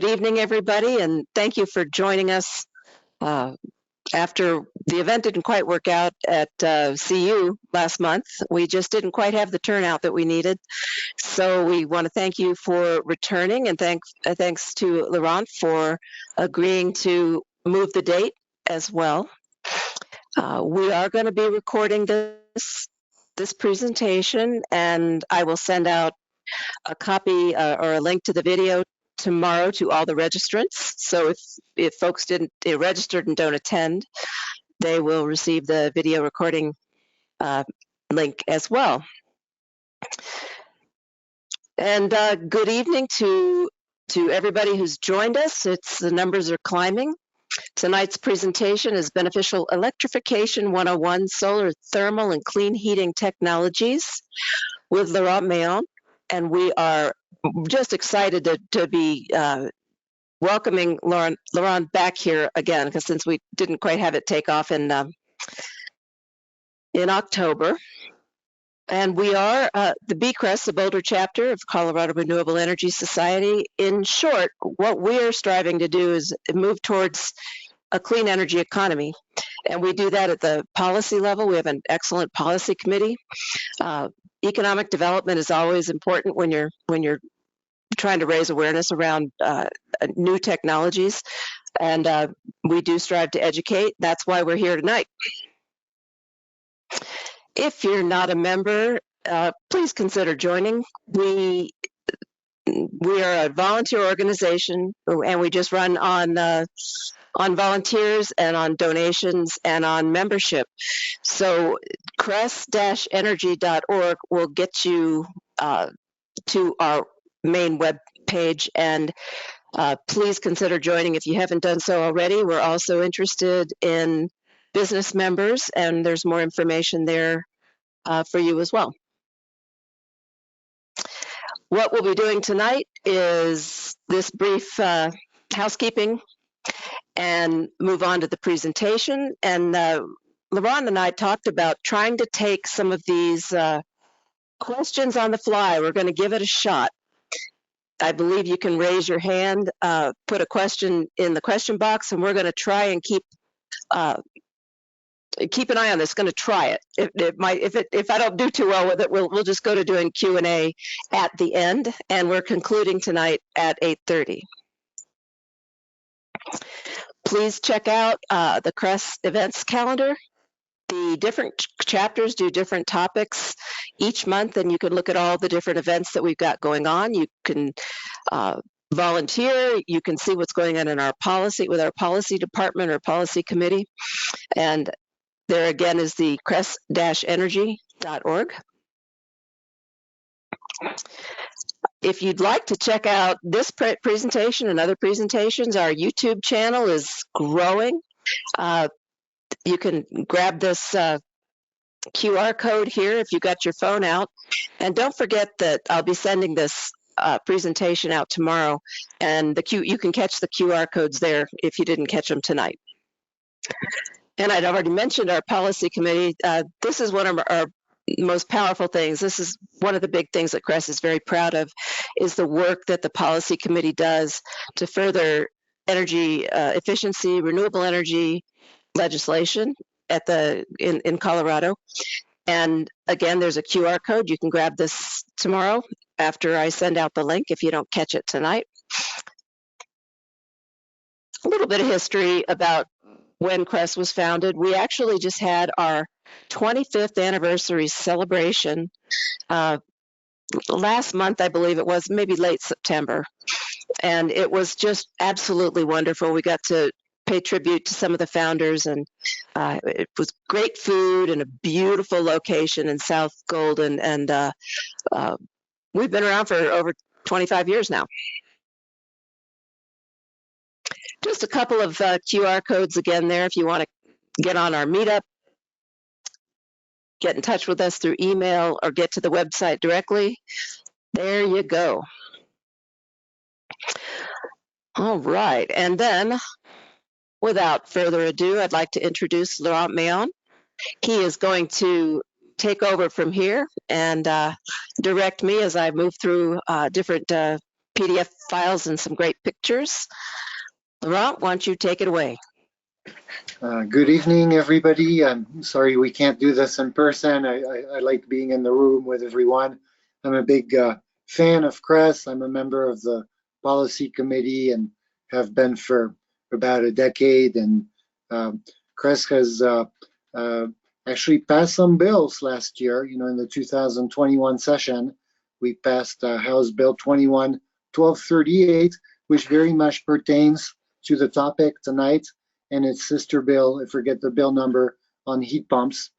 Good evening, everybody, and thank you for joining us after the event didn't quite work out at CU last month. We just didn't quite have the turnout that we needed. So we want to thank you for returning, and thanks to Laurent for agreeing to move the date as well. We are going to be recording this presentation, and I will send out a copy or a link to the video tomorrow to all the registrants. So if folks didn't registered and don't attend, they will receive the video recording link as well. And good evening to everybody who's joined us. The numbers are climbing. Tonight's presentation is Beneficial Electrification 101, Solar, Thermal, and Clean Heating Technologies with Laurent Meillon. And we are just excited to be welcoming Laurent back here again, because since we didn't quite have it take off in October. And we are the BCRES, the Boulder chapter of Colorado Renewable Energy Society. In short, what we are striving to do is move towards a clean energy economy. And we do that at the policy level. We have an excellent policy committee. Economic development is always important when you're trying to raise awareness around new technologies, and we do strive to educate. That's why we're here tonight. If you're not a member, please consider joining. We are a volunteer organization, and we just run on volunteers and on donations and on membership. So CRES-energy.org will get you to our main web page, and please consider joining if you haven't done so already. We're also interested in business members, and there's more information there for you as well. What we'll be doing tonight is this brief housekeeping and move on to the presentation. And Laurent and I talked about trying to take some of these questions on the fly. We're going to give it a shot. I believe you can raise your hand, put a question in the question box, and we're going to try and keep an eye on this. Going to try it. If I don't do too well with it, we'll just go to doing Q&A at the end, and we're concluding tonight at 8:30. Please check out the CRES events calendar. The different chapters do different topics each month, and you can look at all the different events that we've got going on. You can volunteer. You can see what's going on in our policy with our policy department or policy committee. And there again is the CRES-energy.org. If you'd like to check out this presentation and other presentations, our YouTube channel is growing. You can grab this QR code here if you got your phone out. And don't forget that I'll be sending this presentation out tomorrow, and you can catch the QR codes there if you didn't catch them tonight. And I'd already mentioned our policy committee. This is one of our most powerful things. This is one of the big things that CRES is very proud of, is the work that the policy committee does to further energy efficiency, renewable energy legislation in Colorado. And again, there's a QR code. You can grab this tomorrow after I send out the link if you don't catch it tonight. A little bit of history about when CRES was founded. We actually just had our 25th anniversary celebration last month, I believe it was, maybe late September. And it was just absolutely wonderful. We got to pay tribute to some of the founders, and it was great food and a beautiful location in South Golden. And we've been around for over 25 years now. Just a couple of QR codes again there if you want to get on our meetup, get in touch with us through email, or get to the website directly. There you go. All right, and then without further ado, I'd like to introduce Laurent Meillon. He is going to take over from here and direct me as I move through different PDF files and some great pictures. Laurent, why don't you take it away? Good evening, everybody. I'm sorry we can't do this in person. I like being in the room with everyone. I'm a big fan of CRES. I'm a member of the policy committee and have been for about a decade. And CRES has actually passed some bills last year. You know, in the 2021 session, we passed House Bill 21-1238, which very much pertains to the topic tonight, and its sister bill, I forget the bill number, on heat pumps.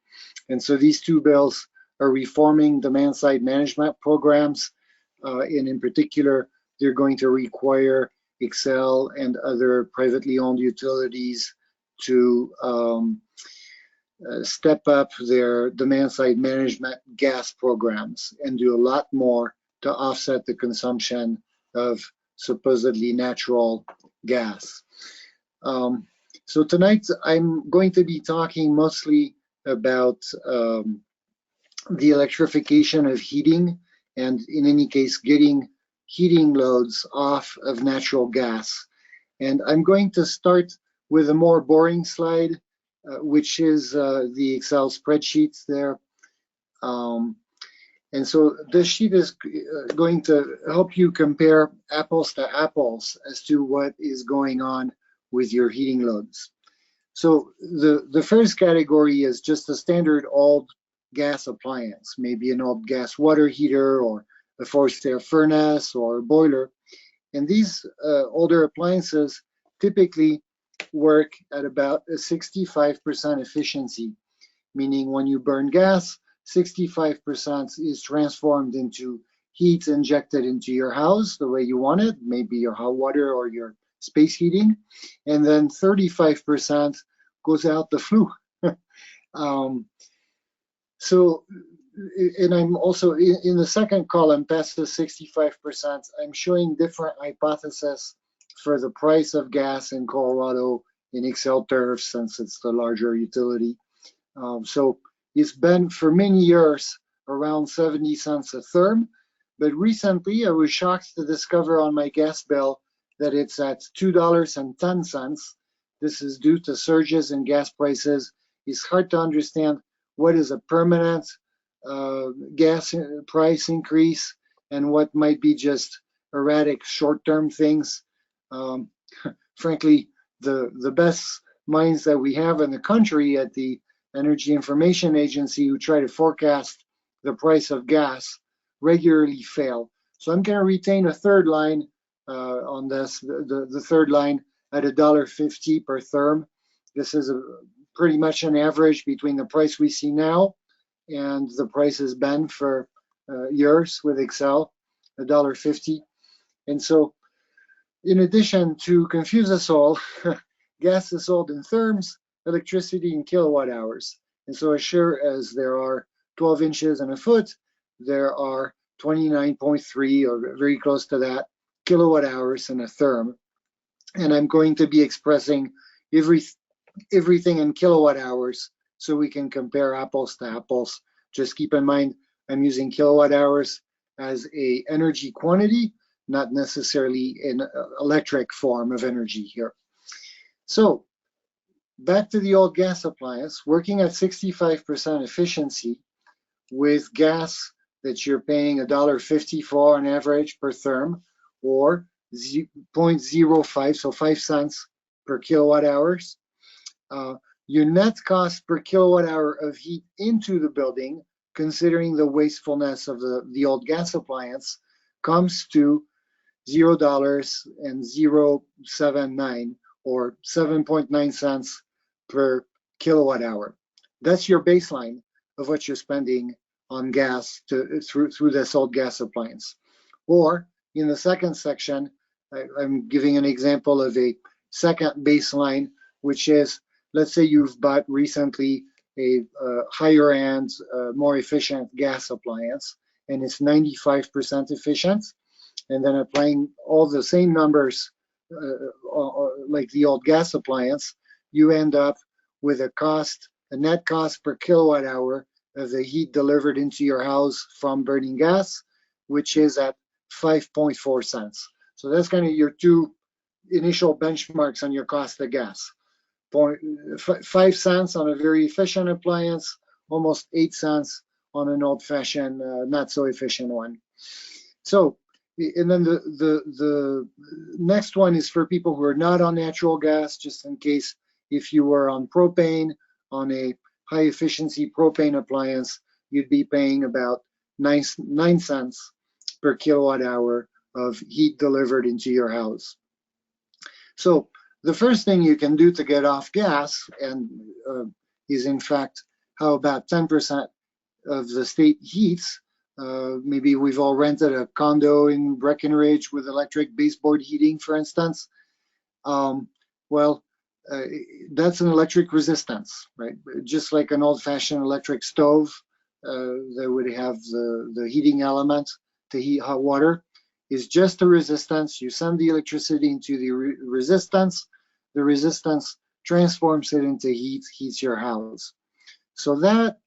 And so these two bills are reforming demand-side management programs, and in particular, they're going to require Xcel and other privately owned utilities to step up their demand-side management gas programs and do a lot more to offset the consumption of supposedly natural gas. So tonight I'm going to be talking mostly about the electrification of heating, and in any case getting heating loads off of natural gas. And I'm going to start with a more boring slide, which is the Excel spreadsheets there. And so this sheet is going to help you compare apples to apples as to what is going on with your heating loads. So the first category is just a standard old gas appliance, maybe an old gas water heater or a forced air furnace or a boiler. And these older appliances typically work at about a 65% efficiency, meaning when you burn gas, 65% is transformed into heat injected into your house the way you want it, maybe your hot water or your space heating, and then 35% goes out the flue. So, and I'm also in the second column, past the 65%, I'm showing different hypotheses for the price of gas in Colorado in Xcel terms, since it's the larger utility. So it's been for many years around 70 cents a therm, but recently I was shocked to discover on my gas bill that it's at $2.10. This is due to surges in gas prices. It's hard to understand what is a permanent gas price increase and what might be just erratic short-term things. Frankly, the best minds that we have in the country at the Energy Information Agency who try to forecast the price of gas regularly fail. So I'm going to retain a third line on this, the third line at $1.50 per therm. This is pretty much an average between the price we see now and the price has been for years with Xcel, $1.50. And so in addition to confuse us all, gas is sold in therms, electricity in kilowatt hours. And so as sure as there are 12 inches in a foot, there are 29.3 or very close to that kilowatt hours in a therm. And I'm going to be expressing everything in kilowatt hours so we can compare apples to apples. Just keep in mind, I'm using kilowatt hours as a energy quantity, not necessarily an electric form of energy here. So back to the old gas appliance, working at 65% efficiency with gas that you're paying $1.50 for on average per therm, or 0.05, so 5 cents per kilowatt hours. Your net cost per kilowatt hour of heat into the building, considering the wastefulness of the old gas appliance, comes to $0.079 or 7.9 cents per kilowatt hour. That's your baseline of what you're spending on gas through this old gas appliance. Or in the second section, I'm giving an example of a second baseline, which is, let's say you've bought recently a higher end, more efficient gas appliance, and it's 95% efficient, and then applying all the same numbers like the old gas appliance, you end up with a net cost per kilowatt hour of the heat delivered into your house from burning gas, which is at 5.4 cents. So that's kind of your two initial benchmarks on your cost of gas. 5 cents on a very efficient appliance, almost 8 cents on an old-fashioned, not so efficient one. So, and then the next one is for people who are not on natural gas, just in case if you were on propane, on a high efficiency propane appliance, you'd be paying about 9 cents per kilowatt hour of heat delivered into your house. So the first thing you can do to get off gas and is in fact how about 10% of the state heats. Maybe we've all rented a condo in Breckenridge with electric baseboard heating, for instance. That's an electric resistance, right? Just like an old-fashioned electric stove that would have the heating element to heat hot water, is just a resistance. You send the electricity into the resistance. The resistance transforms it into heat, heats your house. So that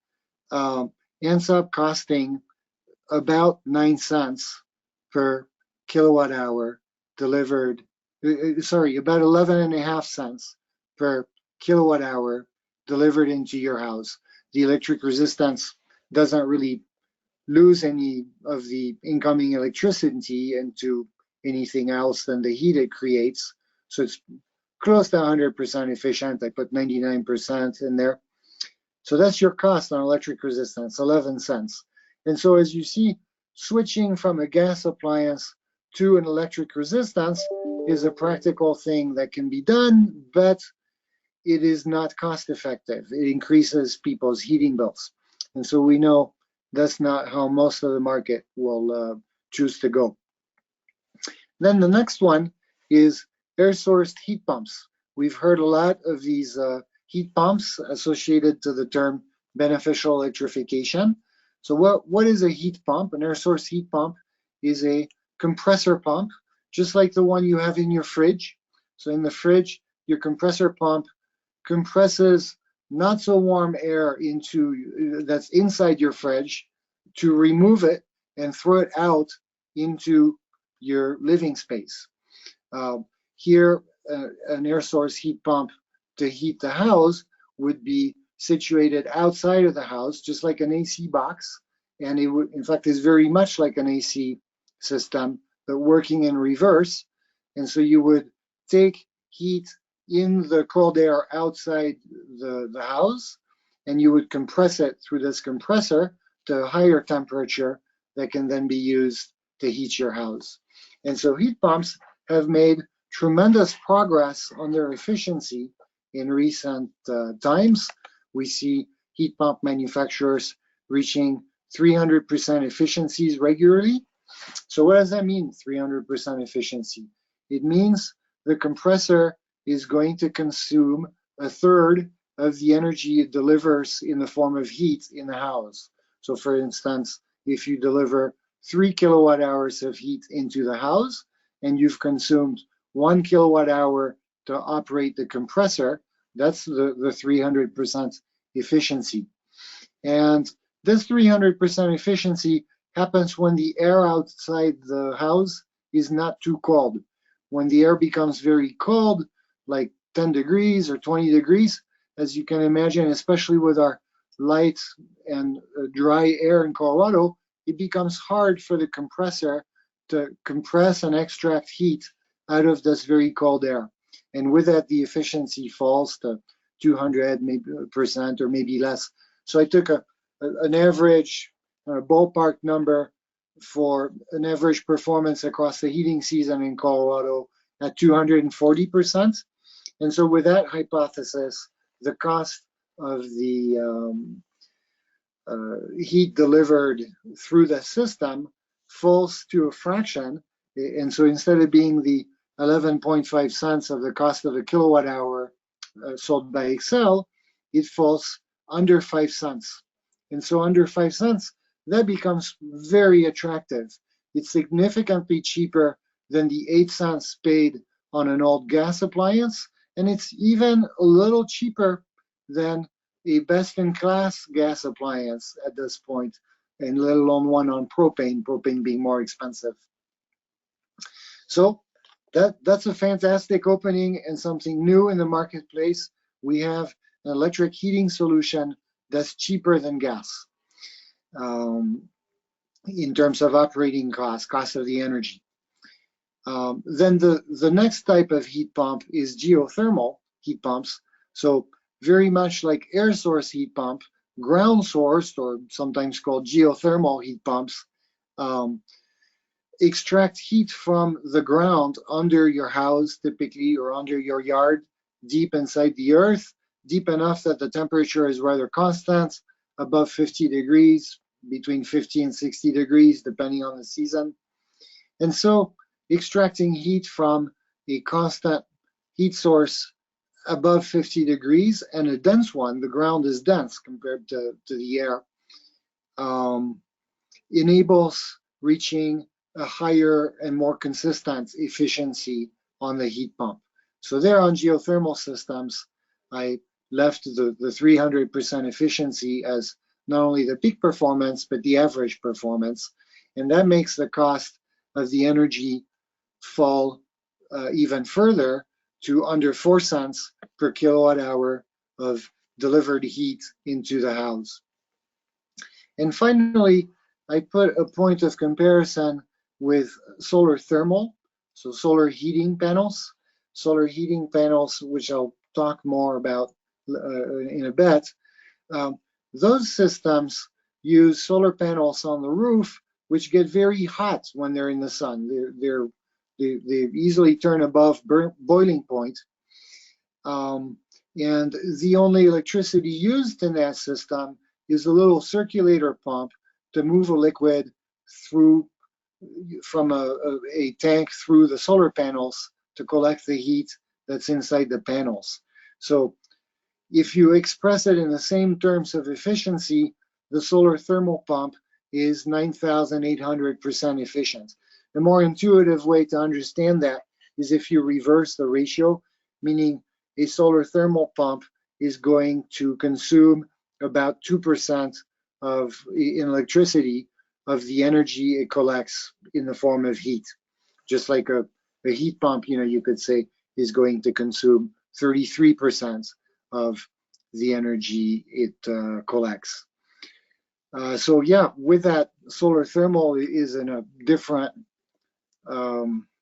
ends up costing about 9 cents per kilowatt hour delivered, about 11.5 cents per kilowatt hour delivered into your house. The electric resistance doesn't really lose any of the incoming electricity into anything else than the heat it creates. So it's close to 100% efficient. I put 99% in there. So that's your cost on electric resistance, 11 cents. And so as you see, switching from a gas appliance to an electric resistance is a practical thing that can be done, but it is not cost effective. It increases people's heating bills. And so we know that's not how most of the market will choose to go. Then the next one is air-sourced heat pumps. We've heard a lot of these heat pumps associated to the term beneficial electrification. So what is a heat pump? An air-source heat pump is a compressor pump, just like the one you have in your fridge. So in the fridge, your compressor pump compresses not so warm air that's inside your fridge to remove it and throw it out into your living space. Here, an air source heat pump to heat the house would be situated outside of the house, just like an AC box. And it would, in fact, is very much like an AC system, but working in reverse. And so you would take heat in the cold air outside the house, and you would compress it through this compressor to a higher temperature that can then be used to heat your house. And so heat pumps have made tremendous progress on their efficiency in recent times. We see heat pump manufacturers reaching 300% efficiencies regularly. So what does that mean, 300% efficiency? It means the compressor is going to consume a third of the energy it delivers in the form of heat in the house. So for instance, if you deliver 3 kilowatt hours of heat into the house and you've consumed 1 kilowatt hour to operate the compressor, that's the 300% efficiency. And this 300% efficiency happens when the air outside the house is not too cold. When the air becomes very cold, like 10 degrees or 20 degrees, as you can imagine, especially with our light and dry air in Colorado, it becomes hard for the compressor to compress and extract heat out of this very cold air. And with that, the efficiency falls to 200% or maybe less. So I took an average ballpark number for an average performance across the heating season in Colorado at 240%. And so with that hypothesis, the cost of the heat delivered through the system falls to a fraction. And so instead of being the 11.5 cents of the cost of a kilowatt hour sold by Excel, it falls under 5 cents. And so under 5 cents, that becomes very attractive. It's significantly cheaper than the 8 cents paid on an old gas appliance, and it's even a little cheaper than a best-in-class gas appliance at this point, and let alone one on propane being more expensive. So that's a fantastic opening and something new in the marketplace. We have an electric heating solution that's cheaper than gas in terms of operating cost of the energy. Then the next type of heat pump is geothermal heat pumps. So very much like air source heat pump, ground sourced, or sometimes called geothermal heat pumps, extract heat from the ground under your house typically, or under your yard, deep inside the earth, deep enough that the temperature is rather constant, above 50 degrees, between 50 and 60 degrees, depending on the season. And so extracting heat from a constant heat source above 50 degrees, and a dense one, the ground is dense compared to the air, enables reaching a higher and more consistent efficiency on the heat pump. So there on geothermal systems, I left the 300% efficiency as not only the peak performance, but the average performance. And that makes the cost of the energy fall even further to under 4 cents per kilowatt hour of delivered heat into the house. And finally, I put a point of comparison with solar thermal, so solar heating panels. Solar heating panels, which I'll talk more about in a bit. Those systems use solar panels on the roof, which get very hot when they're in the sun. They easily turn above boiling point. And the only electricity used in that system is a little circulator pump to move a liquid through from a tank through the solar panels to collect the heat that's inside the panels. So if you express it in the same terms of efficiency, the solar thermal pump is 9,800% efficient. The more intuitive way to understand that is if you reverse the ratio, meaning a solar thermal pump is going to consume about 2% in electricity of the energy it collects in the form of heat. Just like a heat pump, you could say, is going to consume 33% of the energy it collects. So yeah, with that, solar thermal is in a different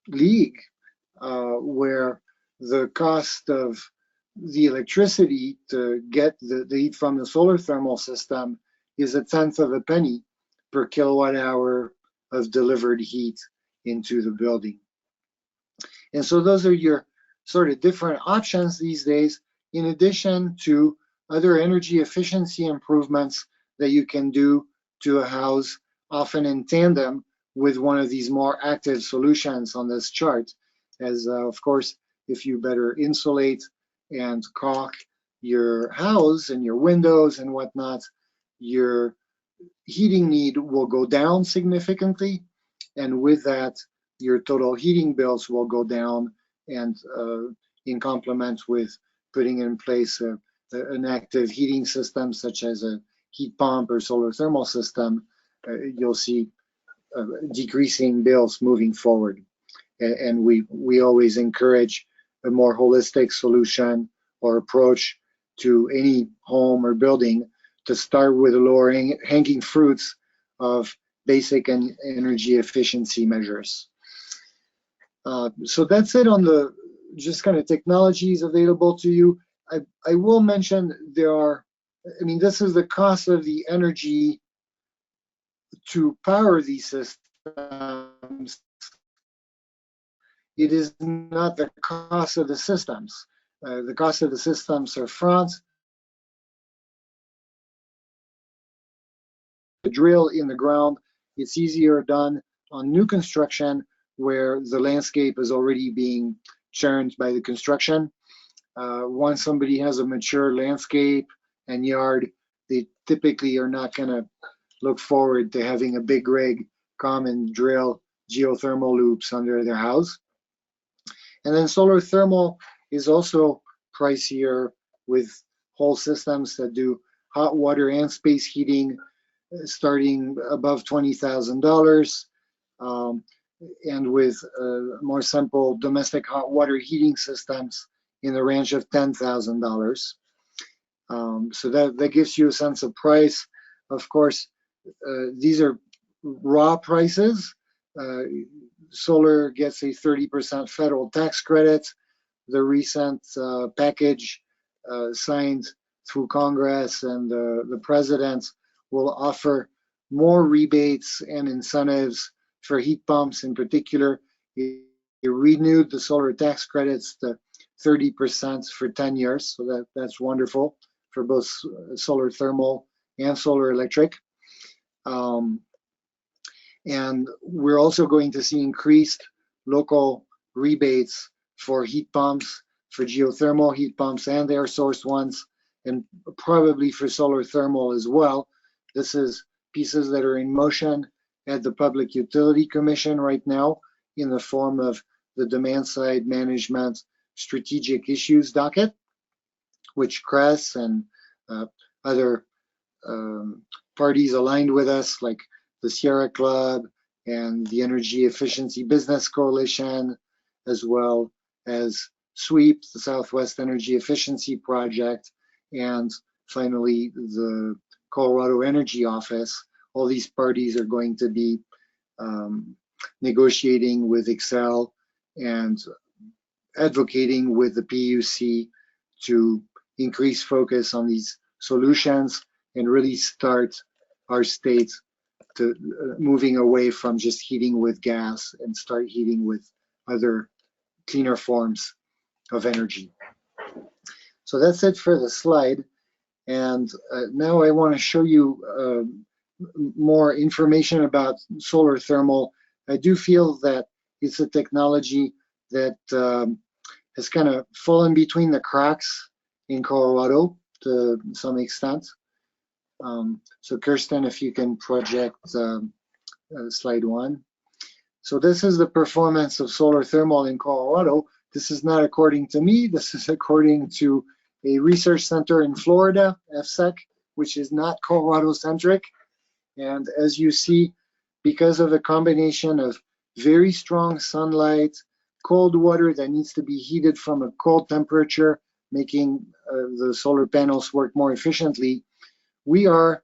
league where the cost of the electricity to get the heat from the solar thermal system is 1/10 of a penny per kilowatt hour of delivered heat into the building. And so those are your sort of different options these days, in addition to other energy efficiency improvements that you can do to a house, often in tandem with one of these more active solutions on this chart. As of course, if you better insulate and caulk your house and your windows and whatnot, your heating need will go down significantly, and with that, your total heating bills will go down. And in complement with putting in place an active heating system such as a heat pump or solar thermal system, you'll see decreasing bills moving forward. And we always encourage a more holistic solution or approach to any home or building to start with the lower hanging fruits of basic and energy efficiency measures. So that's it on the just kind of technologies available to you. I will mention this is the cost of the energy to power these systems. It is not the cost of the systems. The cost of the systems are front. The drill in the ground, it's easier done on new construction where the landscape is already being churned by the construction. Once somebody has a mature landscape and yard, they typically are not going to look forward to having a big rig come and drill geothermal loops under their house. And then solar thermal is also pricier with whole systems that do hot water and space heating starting above $20,000. and with more simple domestic hot water heating systems in the range of $10,000. So that gives you a sense of price. Of course, these are raw prices. Solar gets a 30% federal tax credit. The recent package signed through Congress and the president will offer more rebates and incentives for heat pumps in particular. It renewed the solar tax credits to 30% for 10 years, so that's wonderful for both solar thermal and solar electric. And we're also going to see increased local rebates for heat pumps, for geothermal heat pumps and air source ones, and probably for solar thermal as well. This is pieces that are in motion at the Public Utility Commission right now in the form of the Demand Side Management Strategic Issues docket, which BCRES and other parties aligned with us, like the Sierra Club and the Energy Efficiency Business Coalition, as well as SWEEP, the Southwest Energy Efficiency Project, and finally the Colorado Energy Office. All these parties are going to be negotiating with Excel and advocating with the PUC to increase focus on these solutions and really start our state to moving away from just heating with gas and start heating with other cleaner forms of energy. So that's it for the slide. And now I want to show you more information about solar thermal. I do feel that it's a technology that has kind of fallen between the cracks in Colorado to some extent. So Kirsten, if you can project slide 1. So this is the performance of solar thermal in Colorado. This is not according to me. This is according to a research center in Florida, FSEC, which is not Colorado-centric. And as you see, because of a combination of very strong sunlight, cold water that needs to be heated from a cold temperature, making the solar panels work more efficiently, we are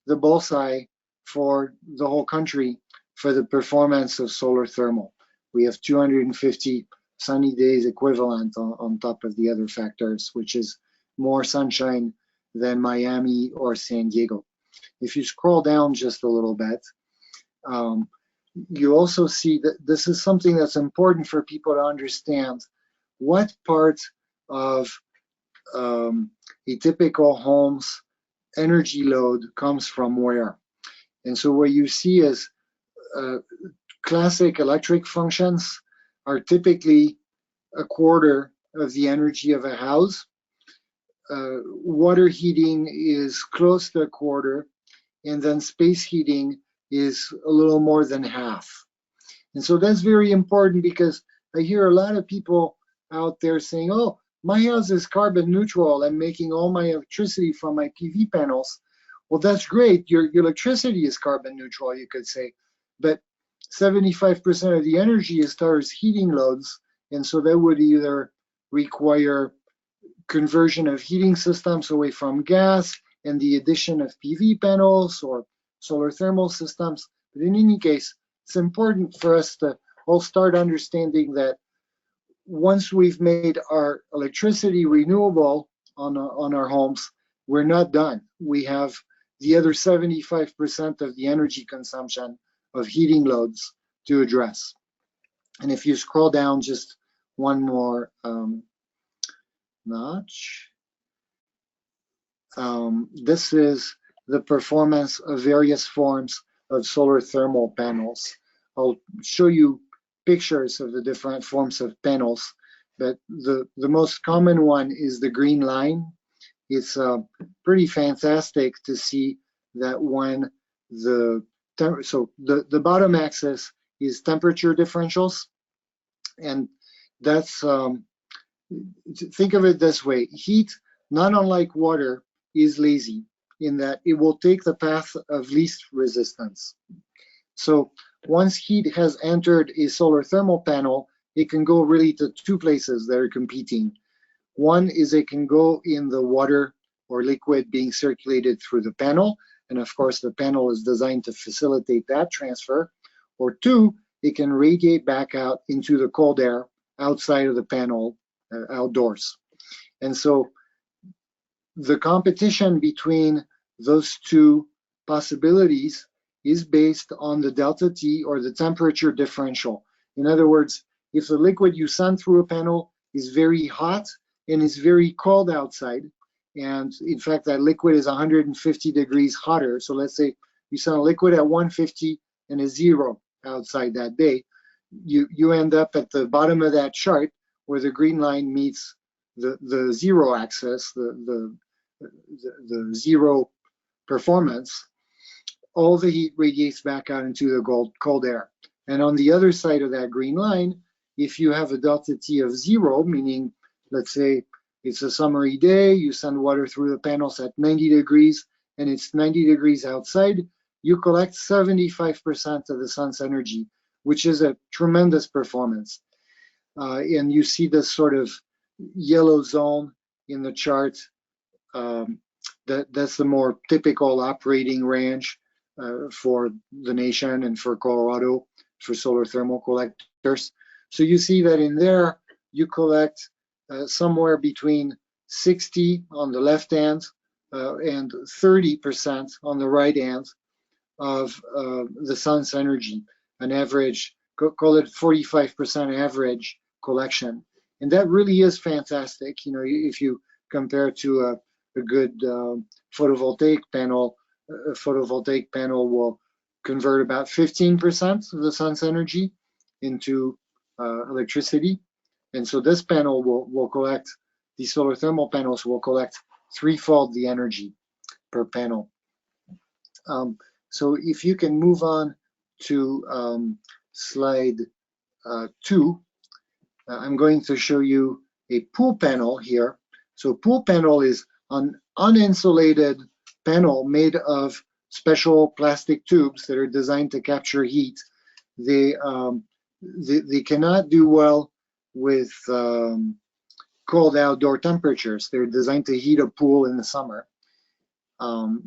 the bullseye for the whole country for the performance of solar thermal. We have 250 sunny days equivalent on top of the other factors, which is more sunshine than Miami or San Diego. If you scroll down just a little bit, you also see that this is something that's important for people to understand. What part of a typical home's energy load comes from where? And so what you see is classic electric functions are typically a quarter of the energy of a house. Water heating is close to a quarter, and then space heating is a little more than half. And so that's very important because I hear a lot of people out there saying, oh, my house is carbon neutral. I'm making all my electricity from my PV panels. Well, that's great. Your electricity is carbon neutral, you could say. But 75% of the energy is towards heating loads. And so that would either require conversion of heating systems away from gas and the addition of PV panels or solar thermal systems. But in any case, it's important for us to all start understanding that once we've made our electricity renewable on our homes, we're not done. We have the other 75% of the energy consumption of heating loads to address. And if you scroll down just one more notch, this is the performance of various forms of solar thermal panels. I'll show you pictures of the different forms of panels, but the most common one is the green line. It's pretty fantastic to see that when the bottom axis is temperature differentials, and that's think of it this way: heat, not unlike water, is lazy in that it will take the path of least resistance. So once heat has entered a solar thermal panel, it can go really to two places that are competing. One is it can go in the water or liquid being circulated through the panel, and of course the panel is designed to facilitate that transfer. Or two, it can radiate back out into the cold air outside of the panel, outdoors. And so the competition between those two possibilities is based on the delta T, or the temperature differential. In other words, if the liquid you send through a panel is very hot and is very cold outside, and in fact that liquid is 150 degrees hotter, so let's say you send a liquid at 150 and a 0 outside that day, you end up at the bottom of that chart where the green line meets the 0 axis, the 0 performance. All the heat radiates back out into the cold air. And on the other side of that green line, if you have a delta T of 0, meaning, let's say it's a summery day, you send water through the panels at 90 degrees, and it's 90 degrees outside, you collect 75% of the sun's energy, which is a tremendous performance. And you see this sort of yellow zone in the chart. That's the more typical operating range for the nation and for Colorado for solar thermal collectors. So you see that in there, you collect somewhere between 60 on the left hand and 30% on the right hand of the sun's energy, an average, call it 45% average collection. And that really is fantastic. You know, if you compare to a good photovoltaic panel, a photovoltaic panel will convert about 15% of the sun's energy into electricity. And so this panel will collect, these solar thermal panels will collect threefold the energy per panel. So if you can move on to slide 2, I'm going to show you a pool panel here. So pool panel is an uninsulated panel made of special plastic tubes that are designed to capture heat. They cannot do well with cold outdoor temperatures. They're designed to heat a pool in the summer.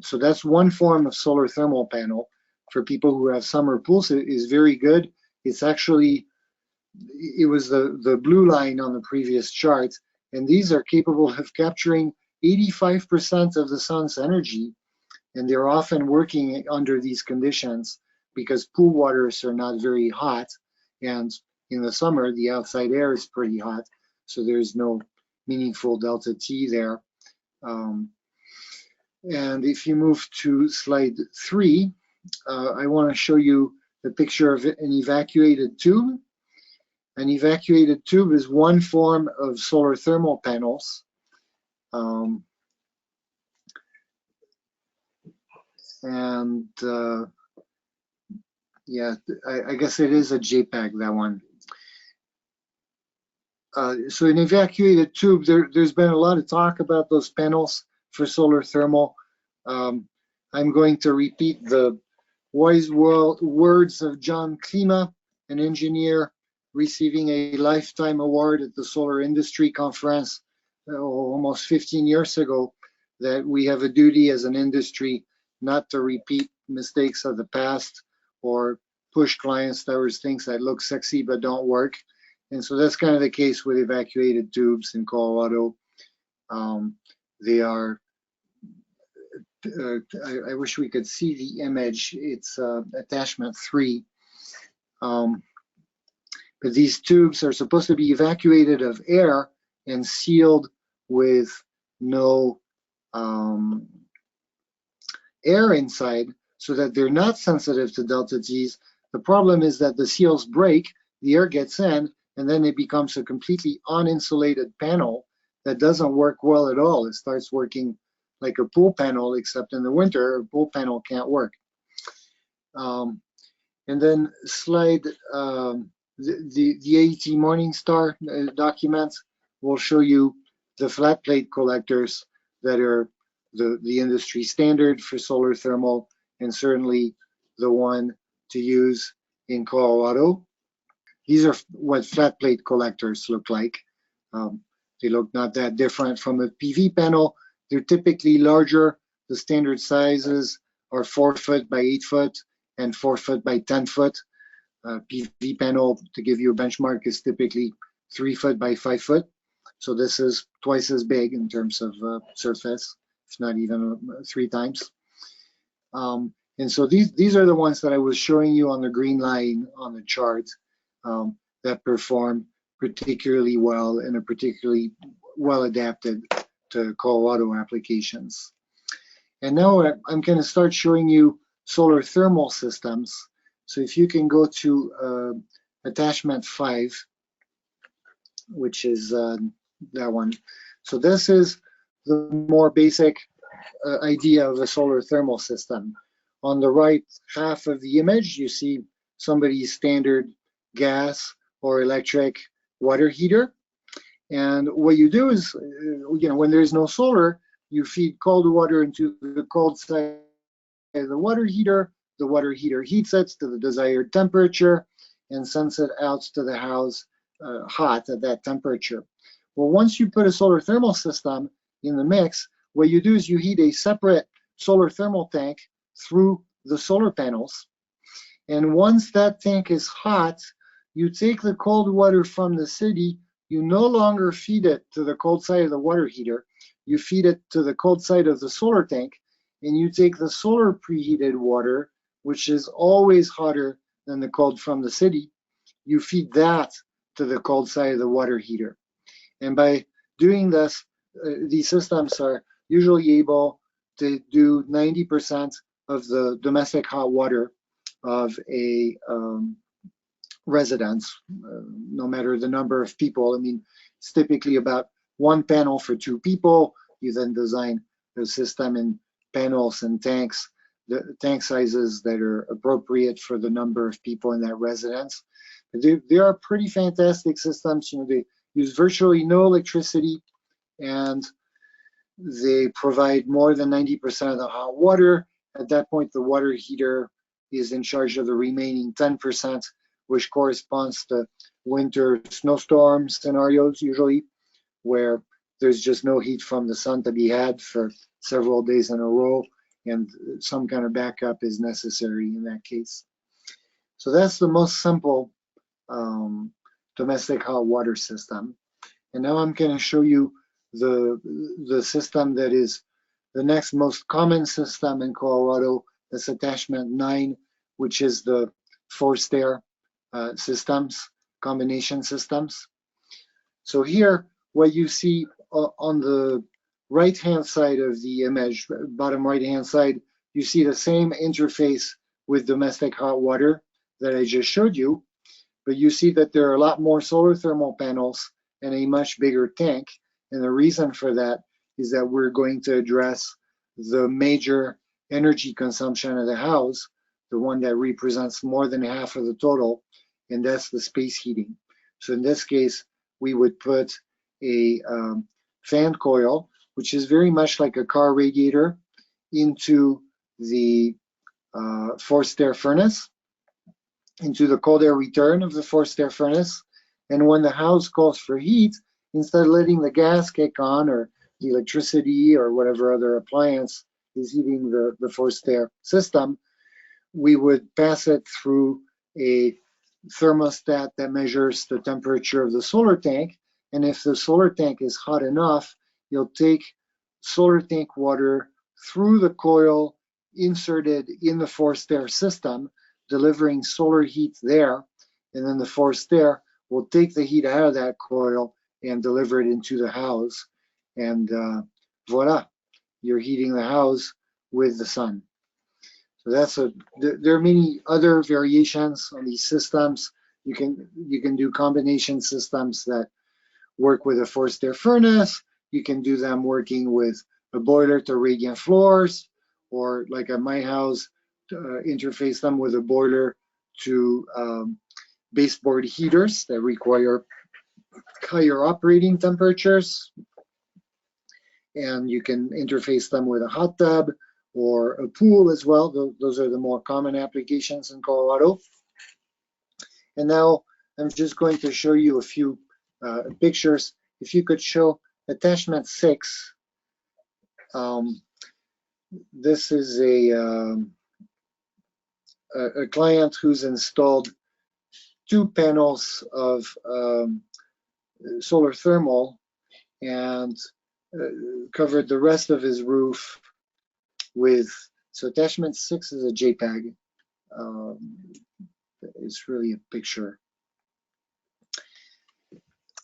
So that's one form of solar thermal panel for people who have summer pools. It is very good. It's actually, it was the blue line on the previous chart, and these are capable of capturing 85% of the sun's energy, and they're often working under these conditions because pool waters are not very hot, and in the summer the outside air is pretty hot, so there's no meaningful delta T there. And if you move to slide 3, I want to show you the picture of an evacuated tube. An evacuated tube is one form of solar thermal panels. Yeah, I guess it is a JPEG, that one. So an evacuated tube, there's been a lot of talk about those panels for solar thermal. I'm going to repeat the wise words of John Klima, an engineer receiving a lifetime award at the Solar Industry Conference almost 15 years ago, that we have a duty as an industry not to repeat mistakes of the past or push clients towards things that look sexy but don't work. And so that's kind of the case with evacuated tubes in Colorado. They are, I wish we could see the image. It's attachment 3. But these tubes are supposed to be evacuated of air and sealed with no air inside, so that they're not sensitive to delta T's. The problem is that the seals break, the air gets in, and then it becomes a completely uninsulated panel that doesn't work well at all. It starts working like a pool panel, except in the winter, a pool panel can't work. And then slide, the AET Morningstar document will show you the flat plate collectors that are the industry standard for solar thermal, and certainly the one to use in Colorado. These are what flat plate collectors look like. They look not that different from a PV panel. They're typically larger. The standard sizes are 4 foot by 8 foot and 4 foot by 10 foot. PV panel, to give you a benchmark, is typically 3 foot by 5 foot. So this is twice as big in terms of surface, if not even 3 times. And so these are the ones that I was showing you on the green line on the chart that perform particularly well and are particularly well adapted to Colorado applications. And now I'm going to start showing you solar thermal systems. So if you can go to attachment 5, which is that one. So this is the more basic idea of a solar thermal system. On the right half of the image, you see somebody's standard gas or electric water heater. And what you do is, when there's no solar, you feed cold water into the cold side of the water heater. The water heater heats it to the desired temperature and sends it out to the house hot at that temperature. Well, once you put a solar thermal system in the mix, what you do is you heat a separate solar thermal tank through the solar panels. And once that tank is hot, you take the cold water from the city. You no longer feed it to the cold side of the water heater. You feed it to the cold side of the solar tank, and you take the solar preheated water, which is always hotter than the cold from the city. You feed that to the cold side of the water heater. And by doing this, these systems are usually able to do 90% of the domestic hot water of a residence, no matter the number of people. I mean, it's typically about 1 panel for 2 people. You then design the system in panels and tanks, the tank sizes that are appropriate for the number of people in that residence. They are pretty fantastic systems. They use virtually no electricity, and they provide more than 90% of the hot water. At that point, the water heater is in charge of the remaining 10%, which corresponds to winter snowstorm scenarios, usually, where there's just no heat from the sun to be had for several days in a row, and some kind of backup is necessary in that case. So that's the most simple domestic hot water system. And now I'm going to show you the system that is the next most common system in Colorado. That's attachment 9, which is the forced air systems, combination systems. So here, what you see on the right-hand side of the image, bottom right-hand side, you see the same interface with domestic hot water that I just showed you, but you see that there are a lot more solar thermal panels and a much bigger tank. And the reason for that is that we're going to address the major energy consumption of the house, the one that represents more than half of the total, and that's the space heating. So in this case, we would put a fan coil, which is very much like a car radiator, into the forced air furnace, into the cold air return of the forced air furnace. And when the house calls for heat, instead of letting the gas kick on or the electricity or whatever other appliance is heating the forced air system, we would pass it through a thermostat that measures the temperature of the solar tank. And if the solar tank is hot enough, you'll take solar tank water through the coil inserted in the forced air system, delivering solar heat there. And then the forced air will take the heat out of that coil and deliver it into the house. And voila, you're heating the house with the sun. So there are many other variations on these systems. You can do combination systems that work with a forced air furnace. You can do them working with a boiler to radiant floors, or like at my house, interface them with a boiler to baseboard heaters that require higher operating temperatures. And you can interface them with a hot tub or a pool as well. Those are the more common applications in Colorado. And now I'm just going to show you a few pictures. If you could show attachment 6. This is a client who's installed 2 panels of solar thermal and covered the rest of his roof with, so attachment 6 is a JPEG. It's really a picture.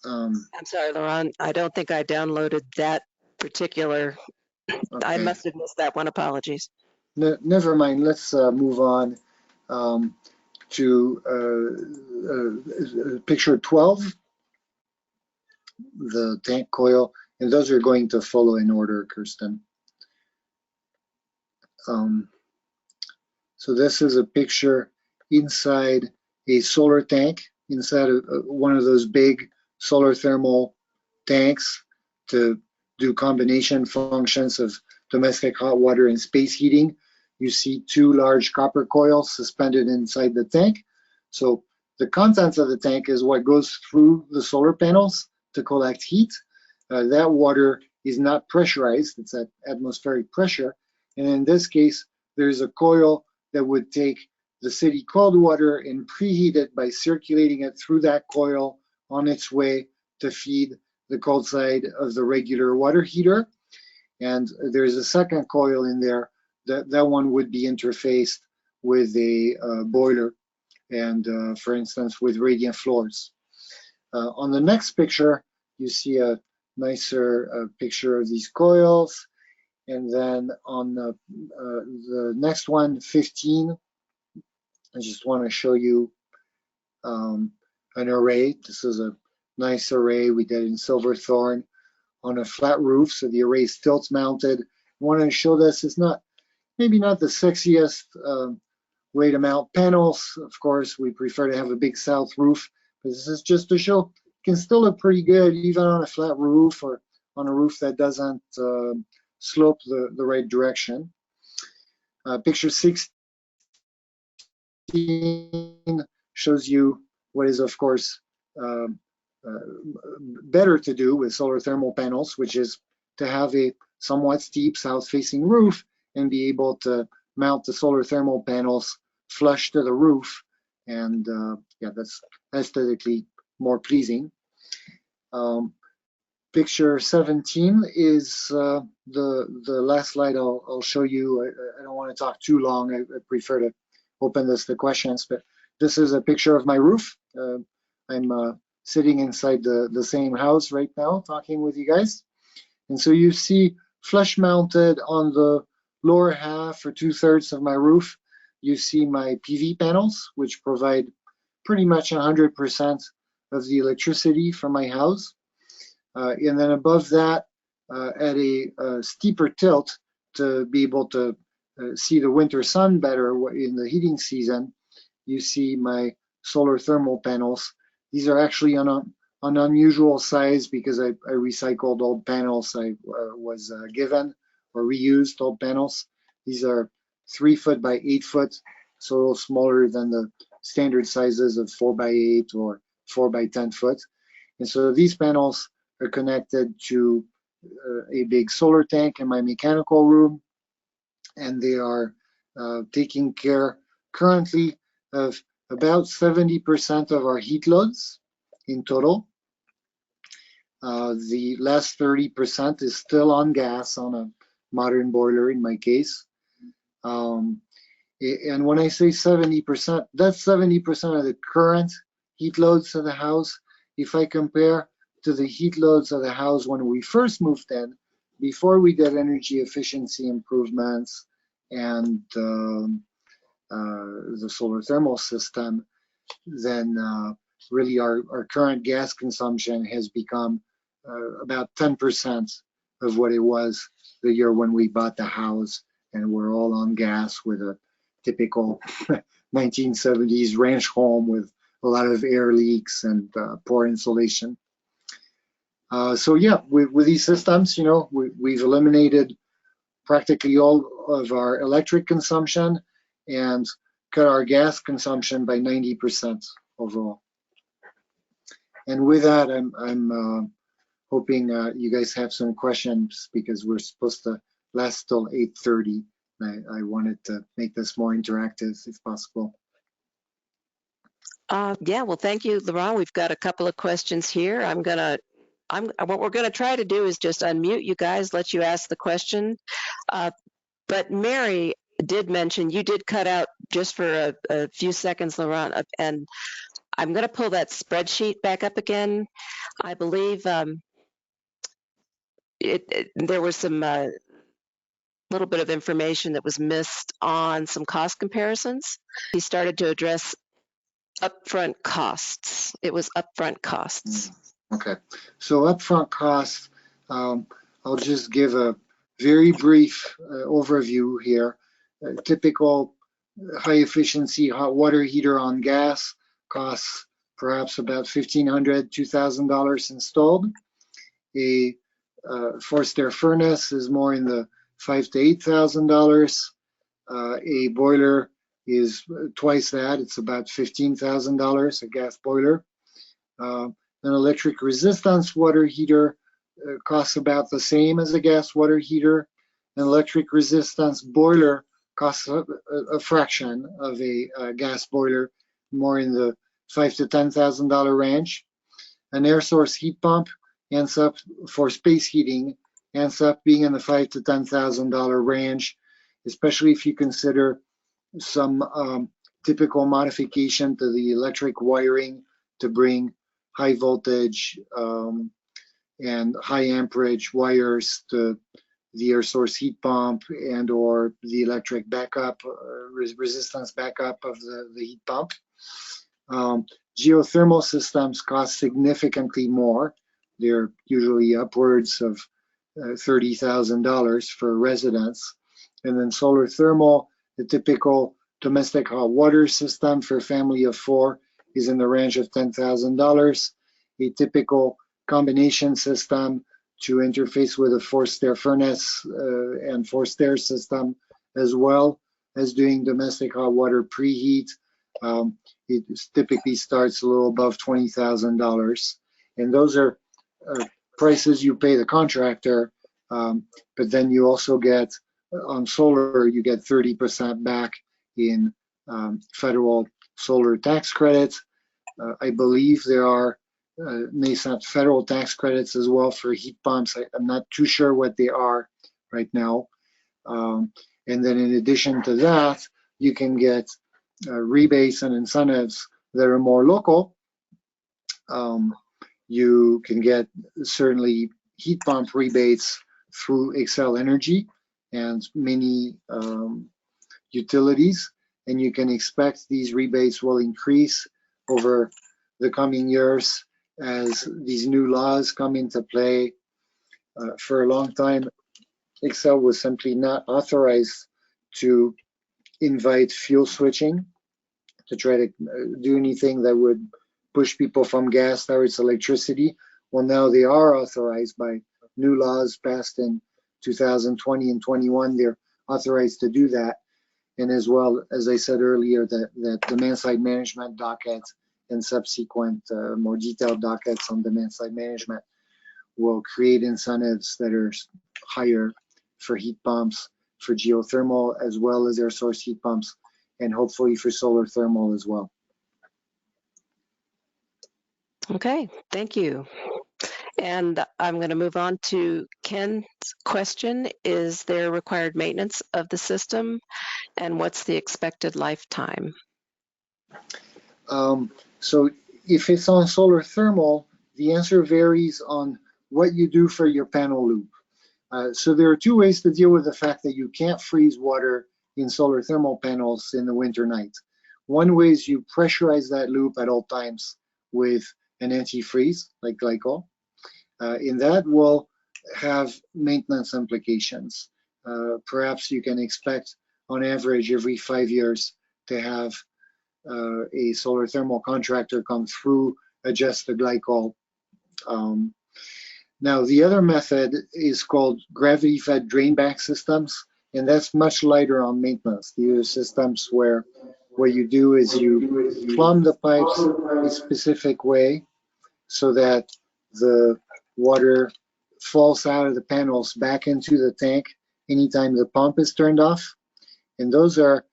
I'm sorry, Laurent, I don't think I downloaded that particular. Okay. I must have missed that one. Apologies. Never mind. Let's move on to picture 12, the tank coil, and those are going to follow in order, Kirsten. So this is a picture inside a solar tank, inside one of those big solar thermal tanks to do combination functions of domestic hot water and space heating. You see 2 large copper coils suspended inside the tank. So the contents of the tank is what goes through the solar panels to collect heat. That water is not pressurized, it's at atmospheric pressure. And in this case, there's a coil that would take the city cold water and preheat it by circulating it through that coil on its way to feed the cold side of the regular water heater. And there's a second coil in there. That one would be interfaced with a boiler and, for instance, with radiant floors. On the next picture, you see a nicer picture of these coils. And then on the next one, 15, I just want to show you an array. This is a nice array we did in Silverthorne on a flat roof, so the array is tilt mounted. I want to show this. It's maybe not the sexiest way to mount panels. Of course, we prefer to have a big south roof, but this is just to show it can still look pretty good even on a flat roof or on a roof that doesn't slope the right direction. Picture 16 shows you what is, of course, better to do with solar thermal panels, which is to have a somewhat steep south-facing roof and be able to mount the solar thermal panels flush to the roof. And yeah, that's aesthetically more pleasing. Picture 17 is the last slide I'll show you. I don't want to talk too long. I prefer to open this to questions, but this is a picture of my roof. I'm sitting inside the same house right now talking with you guys. And so you see flush mounted on the lower half or 2/3 of my roof, you see my PV panels, which provide pretty much 100% of the electricity from my house. And then above that, at a steeper tilt to be able to see the winter sun better in the heating season, you see my solar thermal panels. These are actually an unusual size because I recycled old panels I was given or reused old panels. These are 3 foot by 8 foot, so a little smaller than the standard sizes of 4 by 8 or 4 by 10 foot. And so these panels are connected to a big solar tank in my mechanical room, and they are taking care currently of about 70% of our heat loads in total. The last 30% is still on gas on a modern boiler in my case. And when I say 70%, that's 70% of the current heat loads of the house. If I compare to the heat loads of the house when we first moved in, before we did energy efficiency improvements and the solar thermal system, then really our current gas consumption has become about 10% of what it was the year when we bought the house, and we're all on gas with a typical 1970s ranch home with a lot of air leaks and poor insulation. So yeah, with these systems, you know, we've eliminated practically all of our electric consumption and cut our gas consumption by 90% overall. And with that, I'm hoping you guys have some questions, because we're supposed to last till 8:30. I wanted to make this more interactive if possible. Yeah, well, thank you, Laurent. We've got a couple of questions here. What we're gonna try to do is just unmute you guys, let you ask the question. But Mary did mention, you did cut out just for a few seconds, Laurent, and I'm gonna pull that spreadsheet back up again. I believe there was some little bit of information that was missed on some cost comparisons. He started to address upfront costs. It was upfront costs. Okay, so upfront costs, I'll just give a very brief overview here. A typical high efficiency hot water heater on gas costs perhaps about $1,500, $2,000 installed. A forced air furnace is more in the $5,000 to $8,000. A boiler is twice that. It's about $15,000, a gas boiler. An electric resistance water heater costs about the same as a gas water heater. An electric resistance boiler costs a fraction of a gas boiler, more in the $5,000 to $10,000 range. An air source heat pump ends up, for space heating, ends up being in the $5,000 to $10,000 range, especially if you consider some typical modification to the electric wiring to bring high voltage and high amperage wires to the air source heat pump and or the electric backup, resistance backup of the heat pump. Geothermal systems cost significantly more. They're usually upwards of $30,000 for residents. And then solar thermal, the typical domestic hot water system for a family of 4 is in the range of $10,000. A typical combination system to interface with a forced air furnace and forced air system, as well as doing domestic hot water preheat, it typically starts a little above $20,000. And those are prices you pay the contractor, but then you also get, on solar, you get 30% back in federal solar tax credits. I believe there are nascent federal tax credits as well for heat pumps. I'm not too sure what they are right now. And then in addition to that, you can get rebates and incentives that are more local. You can get certainly heat pump rebates through Xcel Energy and many utilities, and you can expect these rebates will increase over the coming years as these new laws come into play. For a long time, Xcel was simply not authorized to invite fuel switching, to try to do anything that would push people from gas towards electricity. Well, now they are authorized by new laws passed in 2020 and 21. They're authorized to do that. And as well, as I said earlier, that demand-side management docket and subsequent more detailed dockets on demand-side management will create incentives that are higher for heat pumps, for geothermal, as well as air source heat pumps, and hopefully for solar thermal as well. Okay, thank you. And I'm going to move on to Ken's question. Is there required maintenance of the system, and what's the expected lifetime? So if it's on solar thermal, the answer varies on what you do for your panel loop. So there are two ways to deal with the fact that you can't freeze water in solar thermal panels in the winter night. One way is you pressurize that loop at all times with an antifreeze like glycol. In that will have maintenance implications. Perhaps you can expect on average every 5 years to have a solar thermal contractor come through, adjust the glycol. Now, the other method is called gravity-fed drain-back systems, and that's much lighter on maintenance. These are systems where what you do is you plumb the pipes a specific way so that the water falls out of the panels back into the tank anytime the pump is turned off. And those are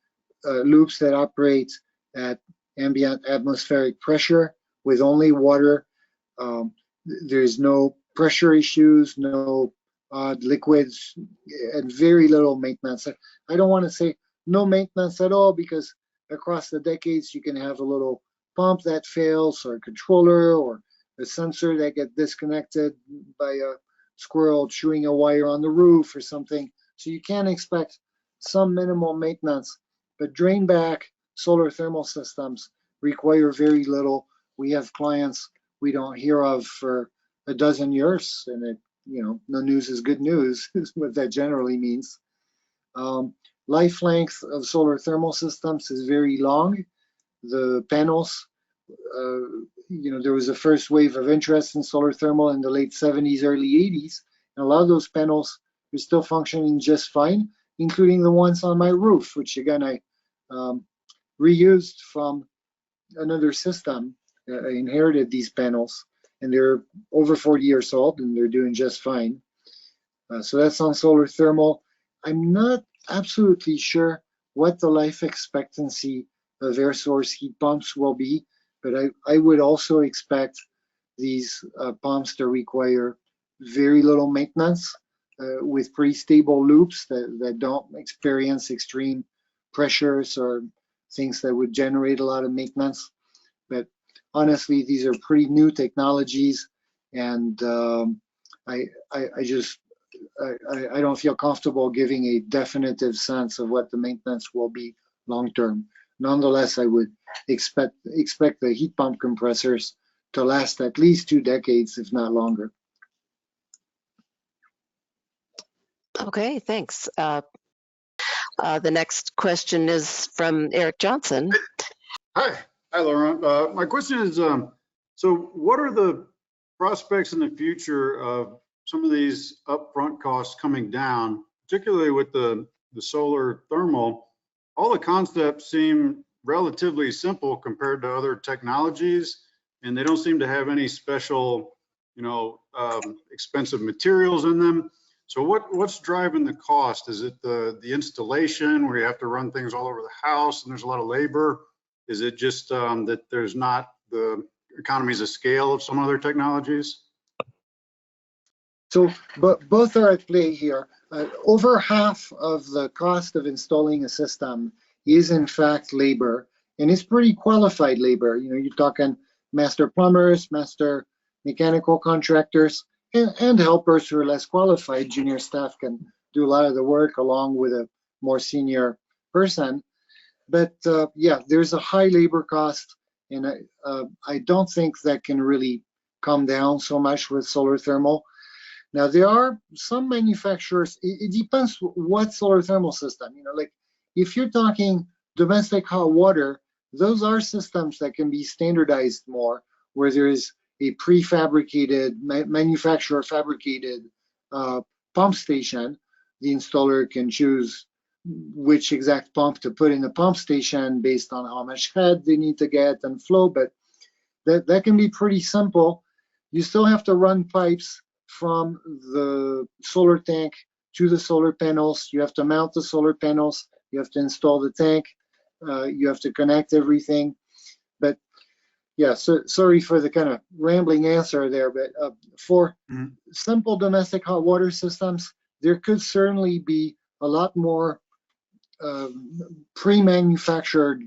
loops that operate at ambient atmospheric pressure with only water. There's no pressure issues, no liquids, and very little maintenance. I don't want to say no maintenance at all, because across the decades you can have a little pump that fails, or a controller, or a sensor that gets disconnected by a squirrel chewing a wire on the roof or something. So you can expect some minimal maintenance, but drain back solar thermal systems require very little. We have clients we don't hear of for a dozen years, and it, no news is good news, is what that generally means. Life length of solar thermal systems is very long. The panels, there was a first wave of interest in solar thermal in the late 70s, early 80s, and a lot of those panels are still functioning just fine, including the ones on my roof, which again I reused from another system. I inherited these panels, and they're over 40 years old, and they're doing just fine. So that's on solar thermal. I'm not absolutely sure what the life expectancy of air source heat pumps will be, but I would also expect these pumps to require very little maintenance, with pretty stable loops that don't experience extreme pressures or things that would generate a lot of maintenance. But honestly, these are pretty new technologies, and I don't feel comfortable giving a definitive sense of what the maintenance will be long term. Nonetheless, I would expect the heat pump compressors to last at least 2 decades, if not longer. Okay, thanks. The next question is from Eric Johnson. Hi, Laurent. My question is, so what are the prospects in the future of some of these upfront costs coming down, particularly with the solar thermal? All the concepts seem relatively simple compared to other technologies, and they don't seem to have any special, expensive materials in them. So what's driving the cost? Is it the installation, where you have to run things all over the house and there's a lot of labor? Is it just that there's not the economies of scale of some other technologies? So both are at play here. Over half of the cost of installing a system is in fact labor, and it's pretty qualified labor. You're talking master plumbers, master mechanical contractors, and helpers who are less qualified. Junior staff can do a lot of the work along with a more senior person. But yeah, there's a high labor cost, and I don't think that can really come down so much with solar thermal. Now, there are some manufacturers, it depends what solar thermal system, like if you're talking domestic hot water, those are systems that can be standardized more, where there is a prefabricated, manufacturer fabricated pump station. The installer can choose which exact pump to put in the pump station based on how much head they need to get and flow, but that can be pretty simple. You still have to run pipes from the solar tank to the solar panels. You have to mount the solar panels. You have to install the tank. You have to connect everything. But yeah, so sorry for the kind of rambling answer there, but for simple domestic hot water systems, there could certainly be a lot more pre-manufactured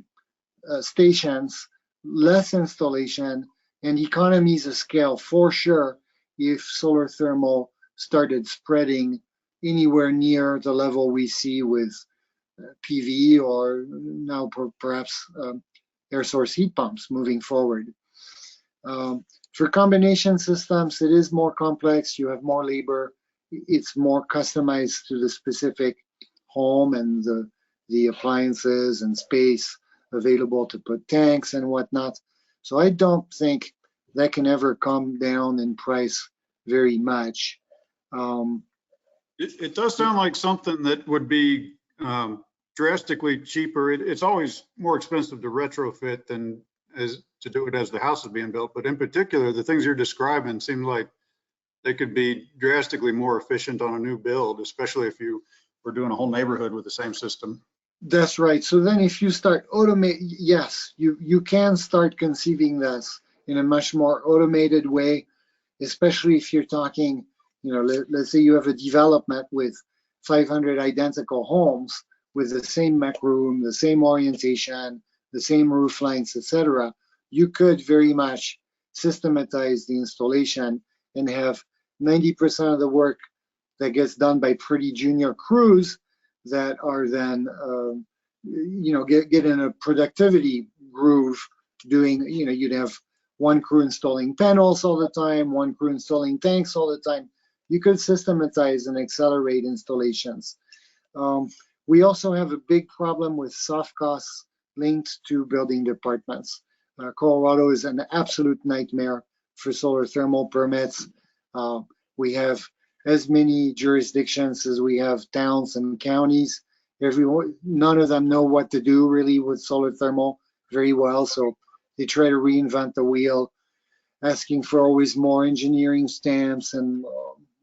stations, less installation, and economies of scale for sure if solar thermal started spreading anywhere near the level we see with PV or now perhaps air source heat pumps moving forward. For combination systems, it is more complex. You have more labor. It's more customized to the specific home and the appliances and space available to put tanks and whatnot. So I don't think that can ever come down in price very much. It does sound like something that would be drastically cheaper. It's always more expensive to retrofit than as to do it as the house is being built. But in particular, the things you're describing seem like they could be drastically more efficient on a new build, especially if you were doing a whole neighborhood with the same system. That's right. So then if you start automate, yes, you can start conceiving this in a much more automated way, especially if you're talking, you know, let's say you have a development with 500 identical homes with the same mech room, the same orientation, the same roof lengths, etc. You could very much systematize the installation and have 90% of the work that gets done by pretty junior crews that are then, you know, get in a productivity groove doing, you know, you'd have one crew installing panels all the time, one crew installing tanks all the time. You could systematize and accelerate installations. We also have a big problem with soft costs linked to building departments. Colorado is an absolute nightmare for solar thermal permits. We have as many jurisdictions as we have towns and counties. None of them know what to do really with solar thermal very well, so they try to reinvent the wheel, asking for always more engineering stamps and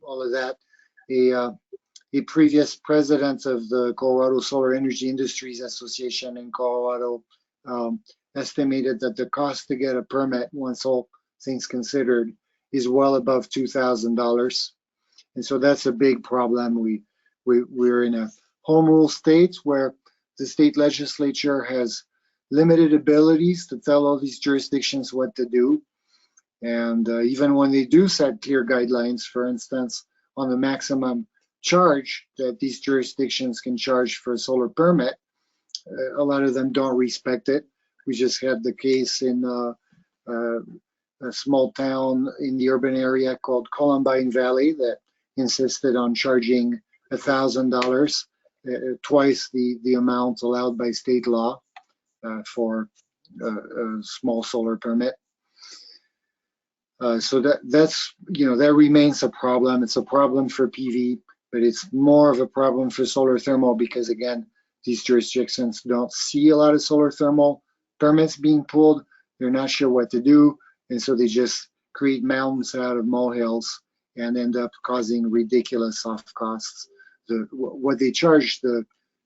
all of that. A previous president of the Colorado Solar Energy Industries Association in Colorado estimated that the cost to get a permit, once all things considered, is well above $2,000. And so that's a big problem. We're in a home rule state where the state legislature has limited abilities to tell all these jurisdictions what to do. And even when they do set clear guidelines, for instance, on the maximum charge that these jurisdictions can charge for a solar permit, a lot of them don't respect it. We just had the case in a small town in the urban area called Columbine Valley that insisted on charging $1,000, twice the amount allowed by state law for a small solar permit. So that's, you know, that remains a problem. It's a problem for PV, but it's more of a problem for solar thermal because, again, these jurisdictions don't see a lot of solar thermal permits being pulled. They're not sure what to do, and so they just create mountains out of molehills and end up causing ridiculous soft costs. What they charge the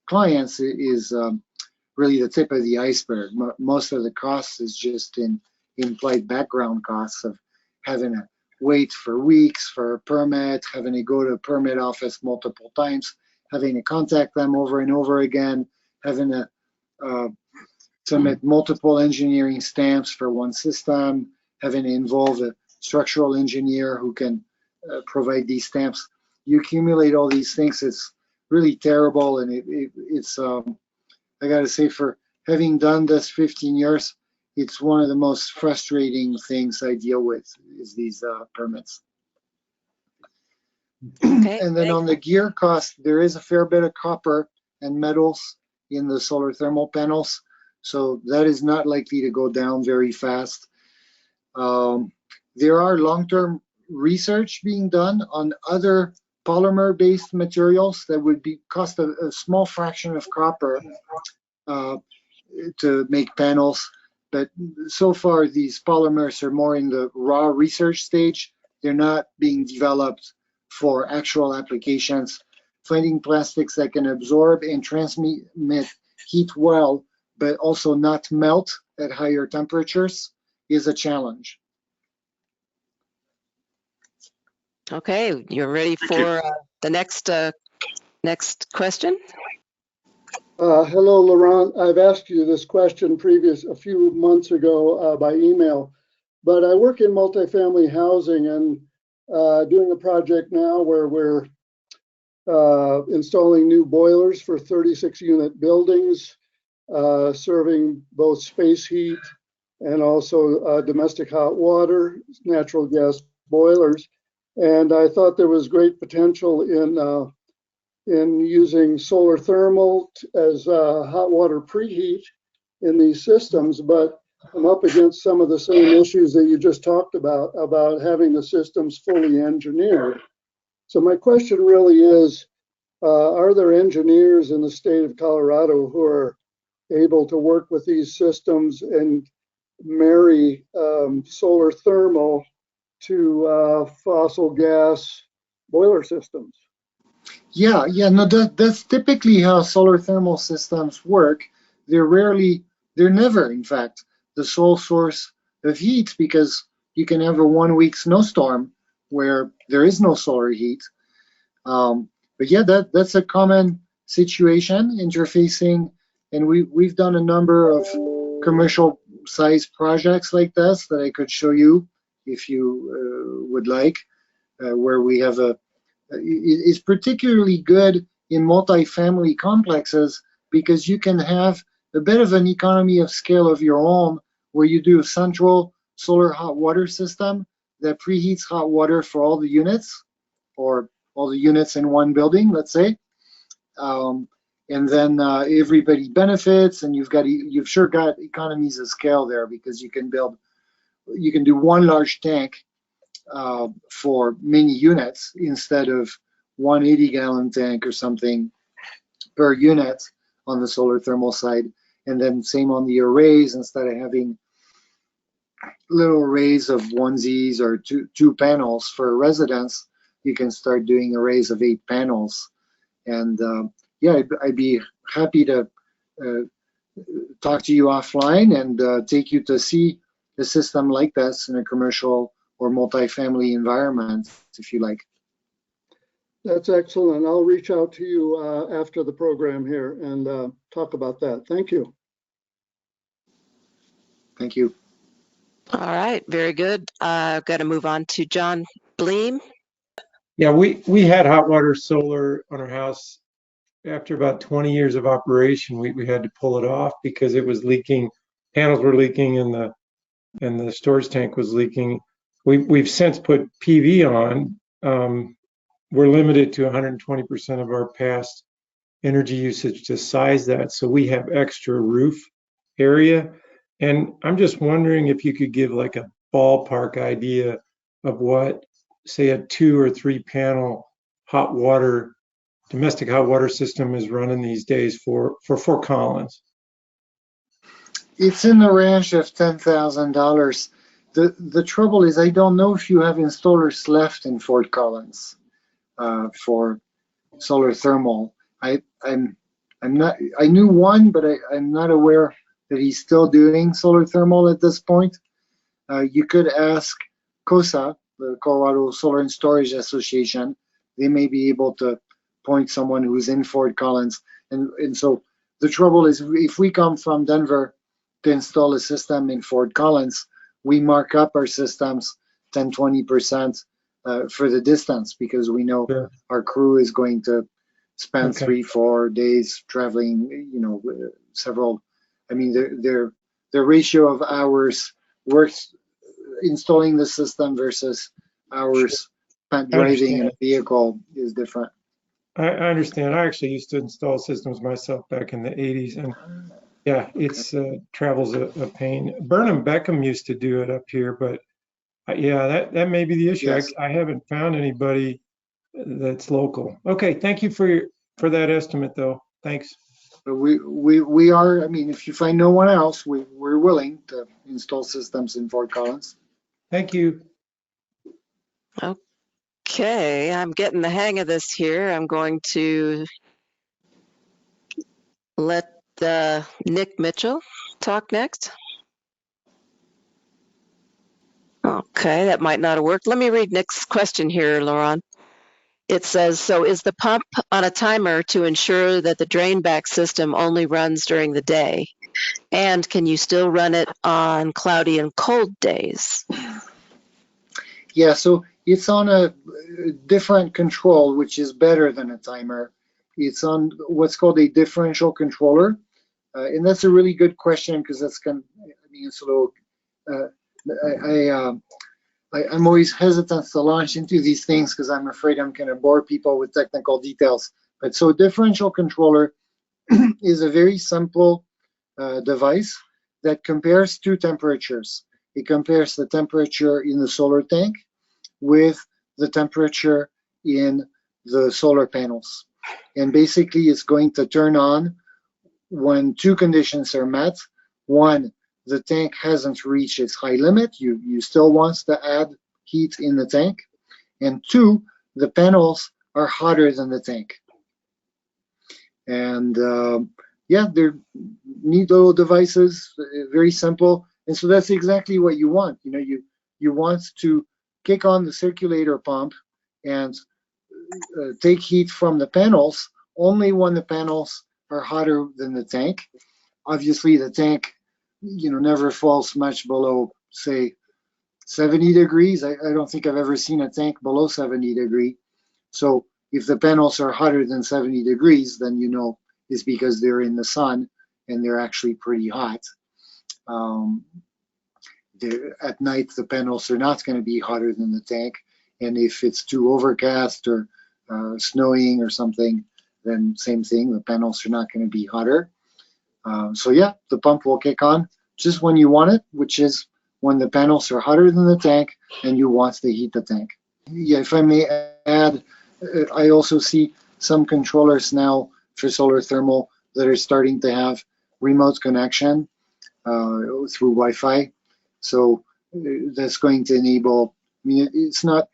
clients is really the tip of the iceberg. Most of the costs is just in implied background costs of having to wait for weeks for a permit, having to go to a permit office multiple times, having to contact them over and over again, having to submit multiple engineering stamps for one system, having to involve a structural engineer who can provide these stamps. You accumulate all these things, it's really terrible, and it's I gotta say, for having done this 15 years, it's one of the most frustrating things I deal with is these permits. Okay. And then on the gear cost, there is a fair bit of copper and metals in the solar thermal panels, so that is not likely to go down very fast. There are long-term research being done on other polymer-based materials that would cost a small fraction of copper to make panels. But so far, these polymers are more in the raw research stage. They're not being developed for actual applications. Finding plastics that can absorb and transmit heat well, but also not melt at higher temperatures is a challenge. Okay, you're ready for the next question? Hello, Laurent. I've asked you this question a few months ago by email, but I work in multifamily housing and doing a project now where we're installing new boilers for 36-unit buildings, serving both space heat and also domestic hot water, natural gas boilers. And I thought there was great potential in using solar thermal as hot water preheat in these systems, but come up against some of the same issues that you just talked about having the systems fully engineered. So my question really is, are there engineers in the state of Colorado who are able to work with these systems and marry solar thermal to fossil gas boiler systems? Yeah, no, that's typically how solar thermal systems work. They're never, in fact, the sole source of heat, because you can have a 1 week snowstorm where there is no solar heat. But yeah, that's a common situation interfacing, and we've done a number of commercial size projects like this that I could show you if you would like, where we have it's particularly good in multifamily complexes because you can have a bit of an economy of scale of your own, where you do a central solar hot water system that preheats hot water for all the units, or all the units in one building, let's say. And then everybody benefits, and you've sure got economies of scale there, because you can do one large tank for many units instead of 180-gallon tank or something per unit on the solar thermal side. And then same on the arrays, instead of having little arrays of onesies or two panels for a residence, you can start doing arrays of 8 panels. And yeah, I'd be happy to talk to you offline and take you to see a system like this in a commercial or multifamily environment, if you like. That's excellent. I'll reach out to you after the program here and talk about that. Thank you. Thank you. All right, very good. I've got to move on to John Bleem. Yeah, we had hot water solar on our house. After about 20 years of operation, we had to pull it off because it was leaking. Panels were leaking, and the storage tank was leaking. We've since put PV on. We're limited to 120% of our past energy usage to size that, so we have extra roof area. And I'm just wondering if you could give like a ballpark idea of what, say, a 2 or 3 panel domestic hot water system is running these days for Fort Collins. It's in the range of $10,000. The trouble is, I don't know if you have installers left in Fort Collins for solar thermal. I knew one, but I'm not aware that he's still doing solar thermal at this point. You could ask COSA, the Colorado Solar and Storage Association. They may be able to point someone who's in Fort Collins. And so the trouble is, if we come from Denver to install a system in Fort Collins, we mark up our systems 10-20% for the distance, because we know Sure. our crew is going to spend Okay. 3-4 days traveling, several. I mean, their ratio of hours works installing the system versus hours spent driving in a vehicle is different. I understand. I actually used to install systems myself back in the 80s, and yeah, it's travel's a pain. Burnham Beckham used to do it up here, but yeah, that may be the issue. Yes. I haven't found anybody that's local. Okay, thank you for that estimate, though. Thanks. But we are. I mean, if you find no one else, we're willing to install systems in Fort Collins. Thank you. Okay, I'm getting the hang of this here. I'm going to let Nick Mitchell talk next. Okay, that might not have worked. Let me read Nick's question here, Laurent. It says, so is the pump on a timer to ensure that the drain back system only runs during the day? And can you still run it on cloudy and cold days? Yeah, so it's on a different control, which is better than a timer. It's on what's called a differential controller. And that's a really good question, because that's kind of, I mean, it's a little, I'm always hesitant to launch into these things because I'm afraid I'm going to bore people with technical details. But so differential controller is a very simple device that compares two temperatures. It compares the temperature in the solar tank with the temperature in the solar panels. And basically it's going to turn on when two conditions are met. One, the tank hasn't reached its high limit. You still want to add heat in the tank. And two, the panels are hotter than the tank. And yeah, they're neat little devices, very simple. And so that's exactly what you want. You know, you want to kick on the circulator pump and take heat from the panels only when the panels are hotter than the tank. Obviously, the tank, you know, never falls much below, say, 70 degrees. I don't think I've ever seen a tank below 70 degrees. So if the panels are hotter than 70 degrees, then you know it's because they're in the sun and they're actually pretty hot. At night, the panels are not going to be hotter than the tank. And if it's too overcast or snowing or something, then same thing, the panels are not going to be hotter. So yeah, the pump will kick on just when you want it, which is when the panels are hotter than the tank and you want to heat the tank. Yeah, if I may add, I also see some controllers now for solar thermal that are starting to have remote connection through Wi-Fi. So that's going to enable, I mean, it's not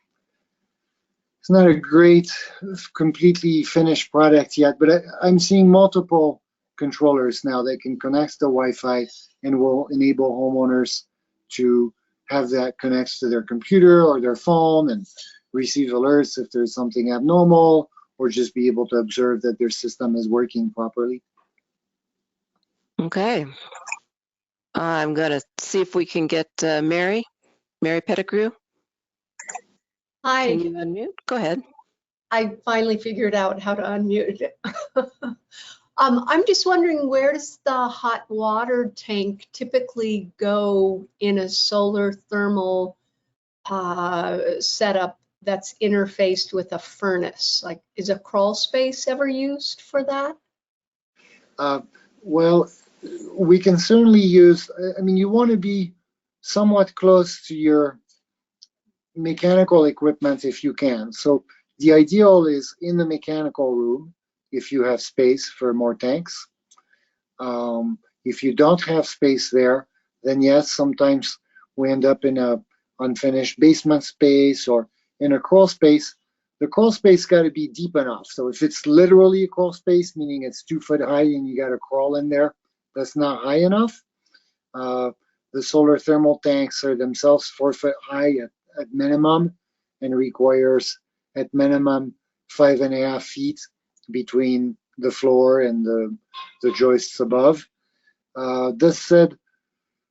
a great, completely finished product yet, but I'm seeing multiple controllers now that can connect to Wi-Fi and will enable homeowners to have that connect to their computer or their phone and receive alerts if there's something abnormal, or just be able to observe that their system is working properly. Okay. I'm going to see if we can get Mary Pettigrew. Hi, Can you unmute? Go ahead. I finally figured out how to unmute it. I'm just wondering, where does the hot water tank typically go in a solar thermal setup that's interfaced with a furnace? Like, is a crawl space ever used for that? Well, we can certainly use, I mean, you want to be somewhat close to your mechanical equipment if you can. So the ideal is in the mechanical room if you have space for more tanks. If you don't have space there, then yes, sometimes we end up in a unfinished basement space or in a crawl space. The crawl space got to be deep enough. So if it's literally a crawl space, meaning it's 2 foot high and you got to crawl in there, that's not high enough. The solar thermal tanks are themselves 4 foot high at minimum and requires at minimum 5.5 feet between the floor and the joists above. That said,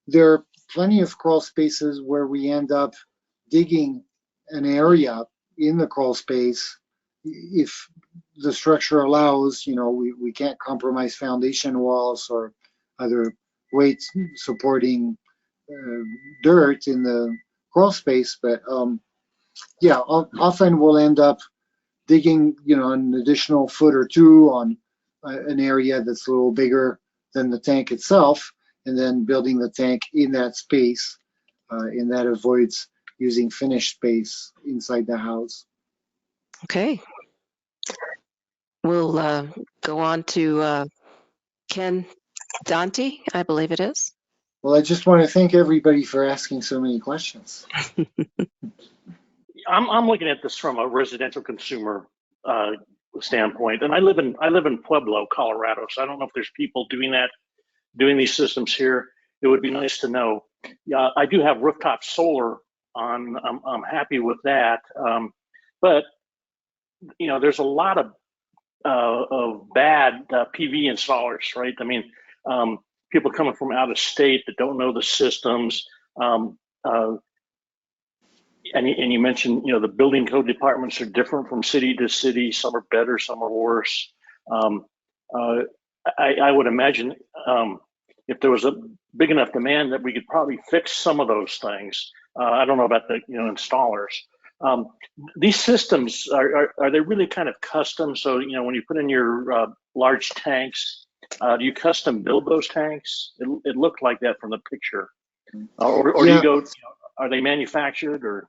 there are plenty of crawl spaces where we end up digging an area in the crawl space. If the structure allows, you know, we can't compromise foundation walls or other weights supporting dirt in the crawl space, but yeah, often we'll end up digging, you know, an additional foot or two on an area that's a little bigger than the tank itself, and then building the tank in that space, and that avoids using finished space inside the house. Okay. We'll go on to Ken Dante, I believe it is. Well, I just want to thank everybody for asking so many questions. I'm looking at this from a residential consumer standpoint, and I live in Pueblo, Colorado. So I don't know if there's people doing these systems here. It would be nice to know. Yeah, I do have rooftop solar on. I'm happy with that, but you know, there's a lot of bad PV installers, right? I mean, people coming from out of state that don't know the systems. And you mentioned, you know, the building code departments are different from city to city. Some are better, some are worse. I would imagine if there was a big enough demand that we could probably fix some of those things. I don't know about the, you know, installers. These systems are they really kind of custom? So, you know, when you put in your large tanks, Do you custom build those tanks? It looked like that from the picture. Or do Yeah. you go, are they manufactured or?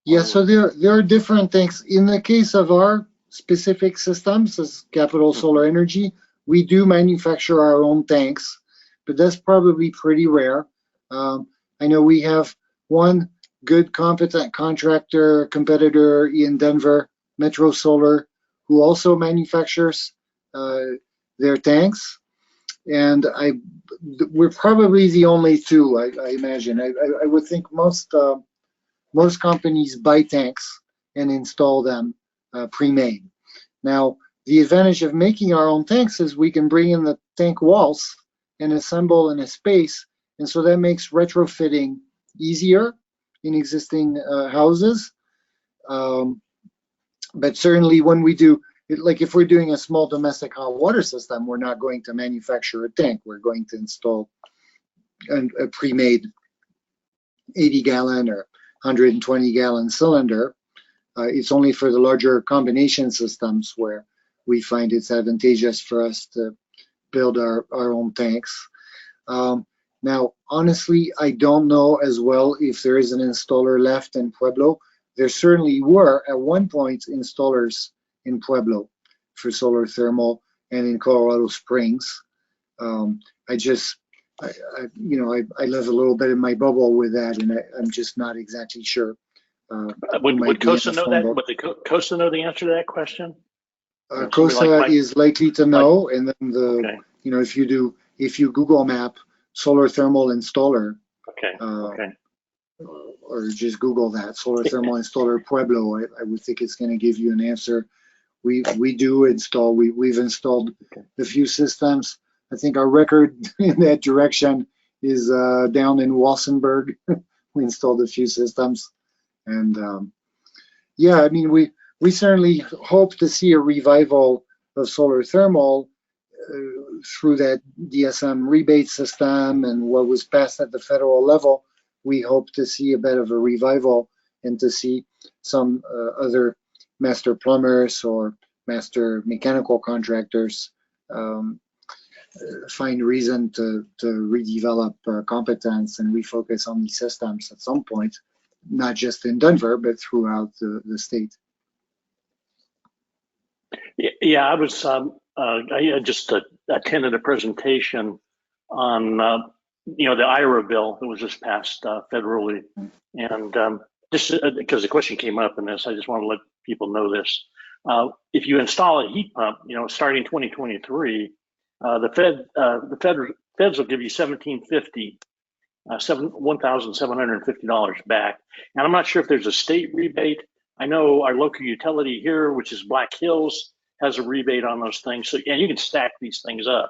Yeah, so there are different things. In the case of our specific systems as Capital Solar Energy, we do manufacture our own tanks, but that's probably pretty rare. I know we have one good competent contractor competitor in Denver, Metro Solar, who also manufactures their tanks. And we're probably the only two, I imagine. I would think most companies buy tanks and install them pre-made. Now, the advantage of making our own tanks is we can bring in the tank walls and assemble in a space, and so that makes retrofitting easier in existing houses. But certainly when we do, like if we're doing a small domestic hot water system, we're not going to manufacture a tank. We're going to install a pre-made 80-gallon or 120-gallon cylinder. It's only for the larger combination systems where we find it's advantageous for us to build our own tanks. Now, honestly, I don't know as well if there is an installer left in Pueblo. There certainly were at one point installers in Pueblo for solar thermal and in Colorado Springs. I live a little bit in my bubble with that, and I'm just not exactly sure. Would COSA know that? Would the COSA know the answer to that question? COSA is likely to know, and then if you Google map solar thermal installer, or just Google that solar thermal installer Pueblo, I would think it's going to give you an answer. We do install. We've installed a few systems. I think our record in that direction is down in Wassenberg. We installed a few systems, and yeah, I mean we certainly hope to see a revival of solar thermal through that DSM rebate system and what was passed at the federal level. We hope to see a bit of a revival and to see some other master plumbers or master mechanical contractors find reason to redevelop competence and refocus on these systems at some point, not just in Denver, but throughout the state. Yeah, I was. I just attended a presentation on the IRA bill that was just passed federally, and just because the question came up in this, I just want to let people know this. If you install a heat pump, starting 2023, the feds will give you $1,750, $1,750 back, and I'm not sure if there's a state rebate. I know our local utility here, which is Black Hills, has a rebate on those things. So yeah, you can stack these things up.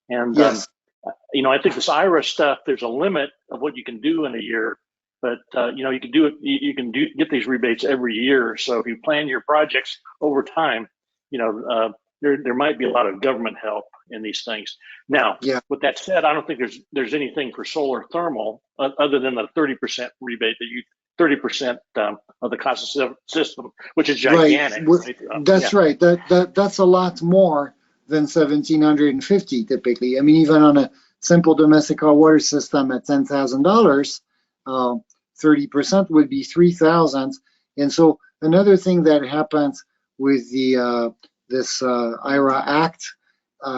And yes. I think this IRA stuff, there's a limit of what you can do in a year, but you can do it. You can get these rebates every year. So if you plan your projects over time, there might be a lot of government help in these things. Now, with that said, I don't think there's anything for solar thermal other than the 30% rebate that 30% of the cost of the system, which is gigantic. Right. That's right. That's a lot more than $1,750 typically. I mean, even on a simple domestic hot water system at $10,000, 30% would be $3,000. And so another thing that happens with this IRA Act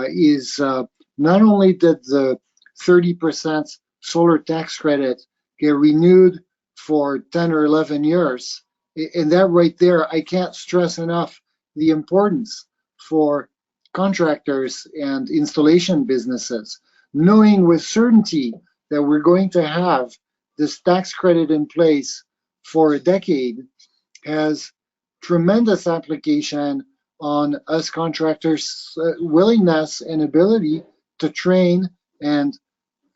is not only did the 30% solar tax credit get renewed for 10 or 11 years, and that right there, I can't stress enough the importance for contractors and installation businesses, knowing with certainty that we're going to have this tax credit in place for a decade has tremendous application on us contractors' willingness and ability to train and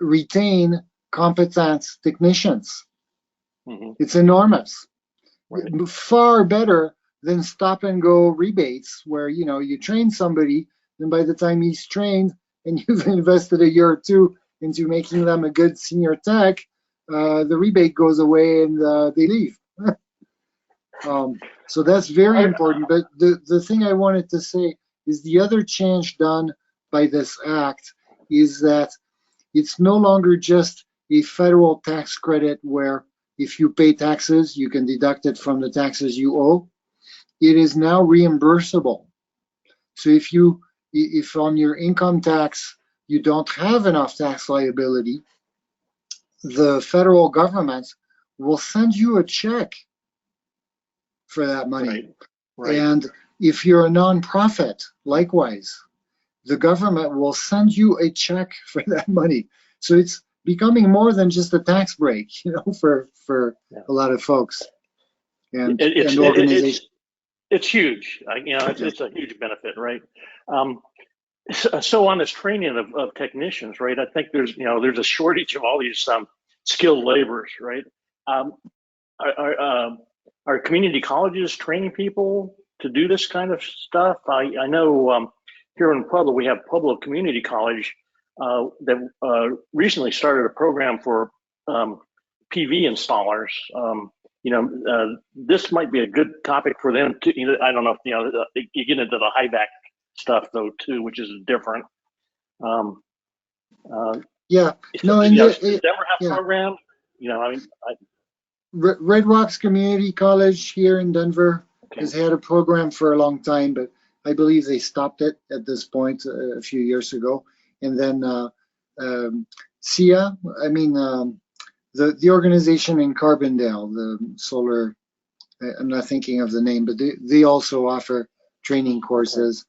retain competent technicians. Mm-hmm. It's enormous. Right. Far better than stop and go rebates where you train somebody, and by the time he's trained and you've invested a year or two into making them a good senior tech, the rebate goes away and they leave. So that's very important. But the thing I wanted to say is the other change done by this act is that it's no longer just a federal tax credit where if you pay taxes, you can deduct it from the taxes you owe. It is now reimbursable. So if on your income tax you don't have enough tax liability, the federal government will send you a check for that money. Right. Right. And if you're a nonprofit, likewise, the government will send you a check for that money. So it's becoming more than just a tax break, for a lot of folks and organizations. It's huge. It's a huge benefit, right? So on this training of technicians, right? I think there's a shortage of all these skilled laborers, right? Are community colleges training people to do this kind of stuff? I know here in Pueblo we have Pueblo Community College that recently started a program for PV installers. This might be a good topic for them to. I don't know if you get into the high back stuff though too, which is different. Yeah. No, and does Denver have program? Red Rocks Community College here in Denver has had a program for a long time, but I believe they stopped it at this point a few years ago. And then SIA, the organization in Carbondale, the solar, I'm not thinking of the name, but they also offer training courses.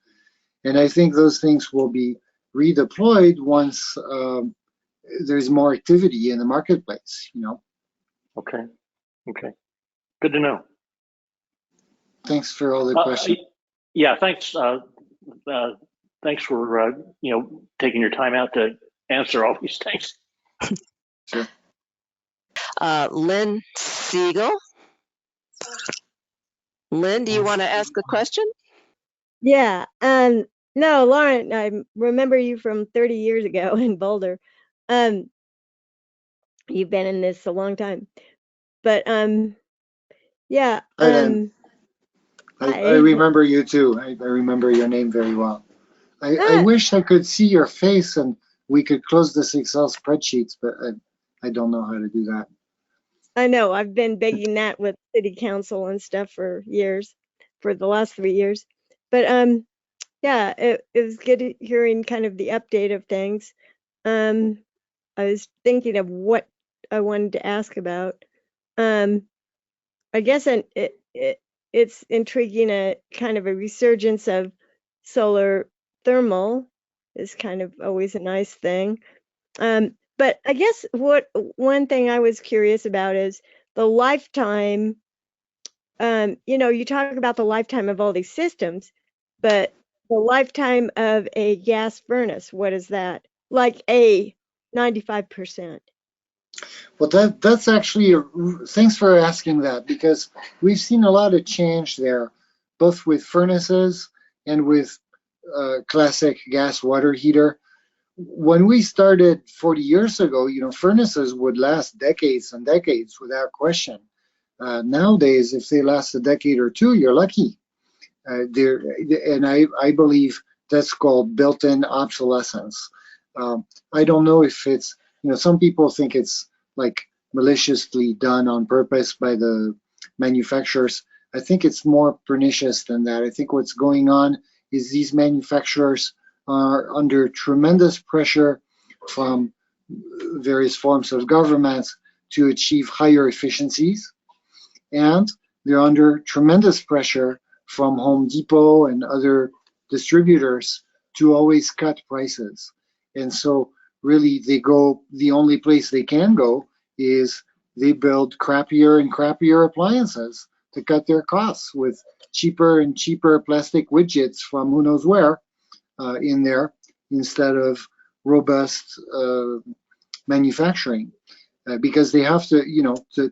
And I think those things will be redeployed once there's more activity in the marketplace, Okay. Good to know. Thanks for all the questions. Yeah, thanks. Thanks for taking your time out to answer all these things. Sure. Lynn Siegel. Lynn, do you want to ask a question? Yeah. No, Laurent, I remember you from 30 years ago in Boulder. You've been in this a long time. But yeah. I remember you too. I remember your name very well. I wish I could see your face and we could close this Excel spreadsheets, but I don't know how to do that. I know. I've been begging that with city council and stuff for years, for the last 3 years. But yeah, it was good hearing kind of the update of things. I was thinking of what I wanted to ask about. I guess it's intriguing, a kind of a resurgence of solar thermal is kind of always a nice thing. But I guess one thing I was curious about is the lifetime. You talk about the lifetime of all these systems, but the lifetime of a gas furnace, what is that? Like a 95%. Well, that's actually, thanks for asking that, because we've seen a lot of change there, both with furnaces and with classic gas water heater. When we started 40 years ago, furnaces would last decades and decades without question. Nowadays, if they last a decade or two, you're lucky. And I believe that's called built-in obsolescence. I don't know if it's, some people think it's like maliciously done on purpose by the manufacturers. I think it's more pernicious than that. I think what's going on is these manufacturers are under tremendous pressure from various forms of government to achieve higher efficiencies. And they're under tremendous pressure from Home Depot and other distributors to always cut prices. And so really the only place they can go is they build crappier and crappier appliances to cut their costs with cheaper and cheaper plastic widgets from who knows where in there instead of robust manufacturing. Because they have to,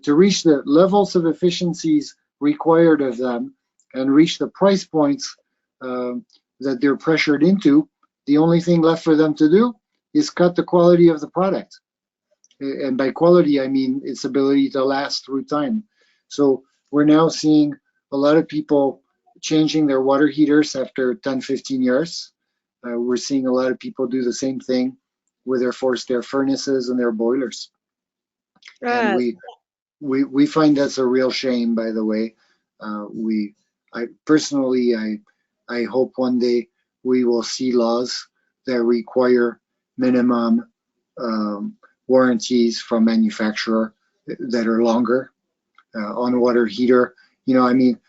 to reach the levels of efficiencies required of them and reach the price points that they're pressured into, the only thing left for them to do is cut the quality of the product. And by quality, I mean its ability to last through time. So we're now seeing a lot of people changing their water heaters after 10, 15 years. We're seeing a lot of people do the same thing with their forced air furnaces and their boilers. And we find that's a real shame, by the way. I personally, I hope one day we will see laws that require minimum warranties from manufacturer that are longer on water heater. You know, I mean,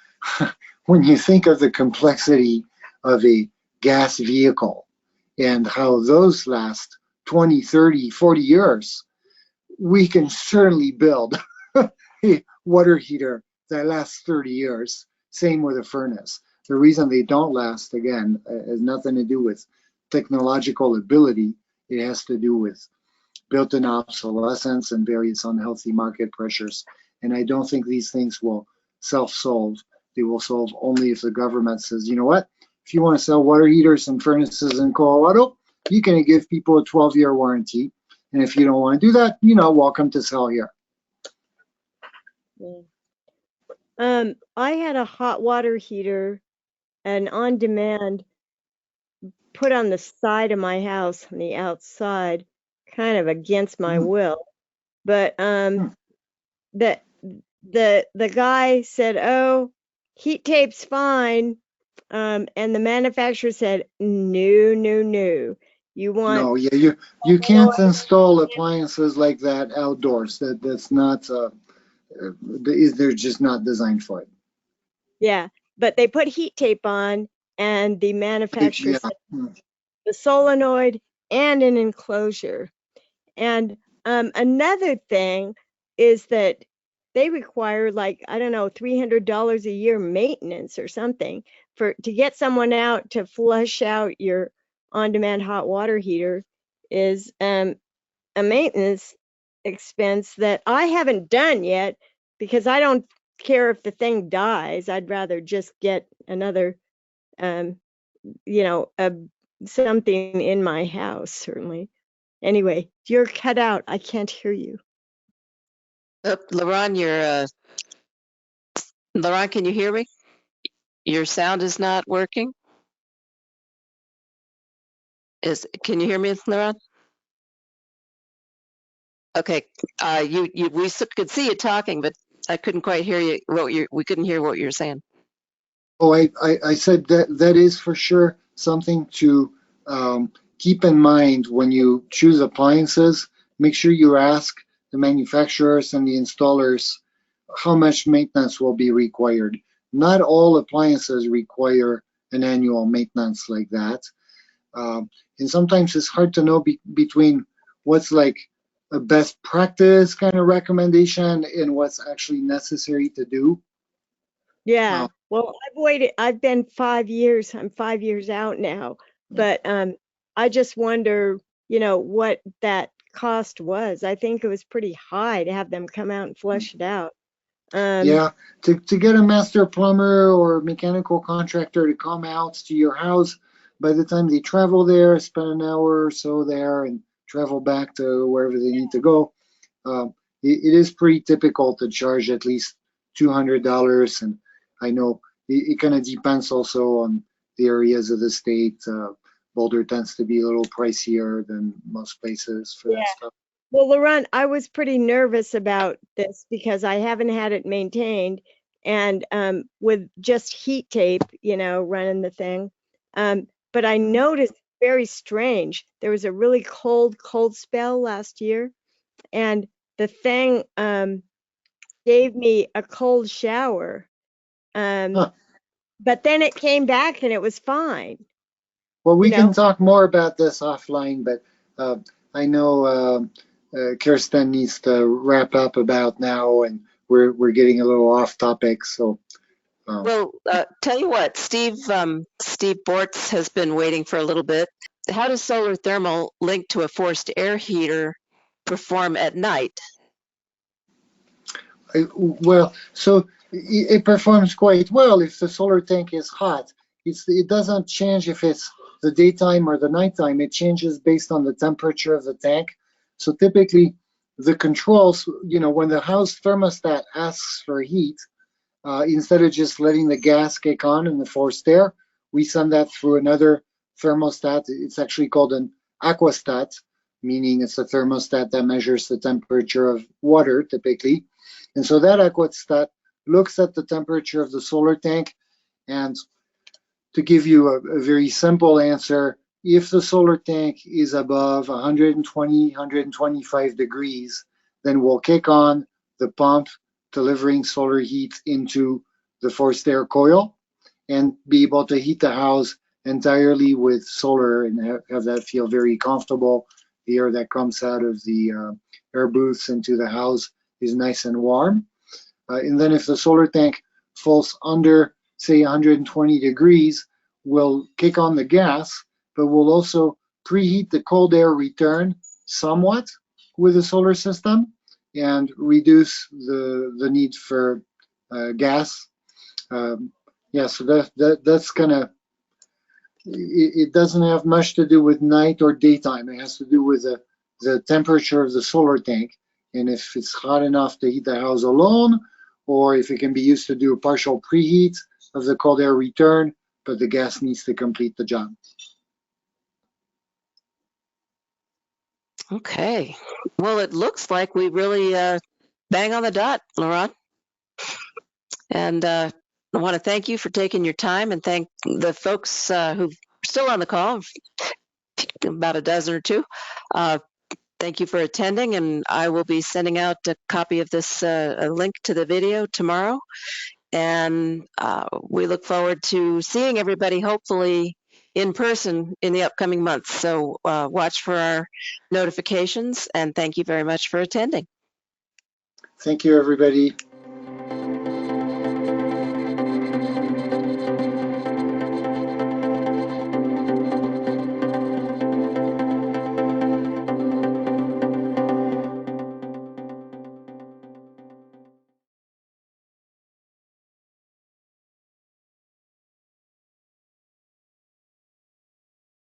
when you think of the complexity of a gas vehicle and how those last 20, 30, 40 years, we can certainly build a water heater that lasts 30 years. Same with a furnace. The reason they don't last, again, has nothing to do with technological ability. It has to do with built-in obsolescence and various unhealthy market pressures. And I don't think these things will self-solve. They will solve only if the government says, you know what, if you want to sell water heaters and furnaces in Colorado, you can give people a 12-year warranty. And if you don't want to do that, you know, welcome to sell here. I had a hot water heater and on demand put on the side of my house on the outside, kind of against my will. But the guy said, "Oh, heat tape's fine," and the manufacturer said, "No. You want no, yeah, you can't install appliances like that outdoors. That's not they're just not designed for it." Yeah, but they put heat tape on, and the manufacturer said the solenoid and an enclosure. And another thing is that they require, like, I don't know, $300 a year maintenance or something to get someone out to flush out your on-demand hot water heater is a maintenance expense that I haven't done yet because I don't care if the thing dies. I'd rather just get another, you know, something in my house, certainly. Anyway, you're cut out. I can't hear you. Laurent, Laurent, can you hear me? Your sound is not working. Can you hear me, Laurent? Okay, we could see you talking, but I couldn't quite hear you. We couldn't hear what you were saying. Oh, I said that is for sure something to keep in mind when you choose appliances. Make sure you ask the manufacturers and the installers how much maintenance will be required. Not all appliances require an annual maintenance like that. And sometimes it's hard to know between what's like a best practice kind of recommendation and what's actually necessary to do. Yeah. Well, I've waited. I've been 5 years. I'm 5 years out now. But I just wonder, you know, what that cost was. I think it was pretty high to have them come out and flush it out. Yeah, to get a master plumber or mechanical contractor to come out to your house, by the time they travel there, spend an hour or so there and travel back to wherever they need to go, it is pretty typical to charge at least $200. And I know it kind of depends also on the areas of the state. Boulder tends to be a little pricier than most places for that stuff. Well, Laurent, I was pretty nervous about this because I haven't had it maintained, and with just heat tape, you know, running the thing. But I noticed very strange. There was a really cold spell last year, and the thing gave me a cold shower. But then it came back and it was fine. Well, we can talk more about this offline, but I know Kirsten needs to wrap up about now, and we're getting a little off topic. So, well, tell you what, Steve Bortz has been waiting for a little bit. How does solar thermal link to a forced air heater perform at night? Well, so it performs quite well if the solar tank is hot. It doesn't change if it's the daytime or the nighttime. It changes based on the temperature of the tank. So typically, the controls, you know, when the house thermostat asks for heat, instead of just letting the gas kick on in the forced air, we send that through another thermostat. It's actually called an aquastat, meaning it's a thermostat that measures the temperature of water typically. And so that aquastat looks at the temperature of the solar tank. And to give you a very simple answer, if the solar tank is above 120, 125 degrees, then we'll kick on the pump delivering solar heat into the forced air coil and be able to heat the house entirely with solar and have that feel very comfortable. The air that comes out of the air booths into the house is nice and warm. And then if the solar tank falls under, say, 120 degrees, we'll kick on the gas, but we'll also preheat the cold air return somewhat with the solar system and reduce the need for gas. Yeah, so that's gonna, it doesn't have much to do with night or daytime. It has to do with the temperature of the solar tank. And if it's hot enough to heat the house alone, or if it can be used to do a partial preheat of the cold air return, but the gas needs to complete the job. Okay. Well, it looks like we really bang on the dot, Laurent. And I want to thank you for taking your time and thank the folks who are still on the call, about a dozen or two. Thank you for attending, and I will be sending out a copy of this, a link to the video tomorrow. And we look forward to seeing everybody, hopefully in person in the upcoming months. So watch for our notifications, and thank you very much for attending. Thank you, everybody.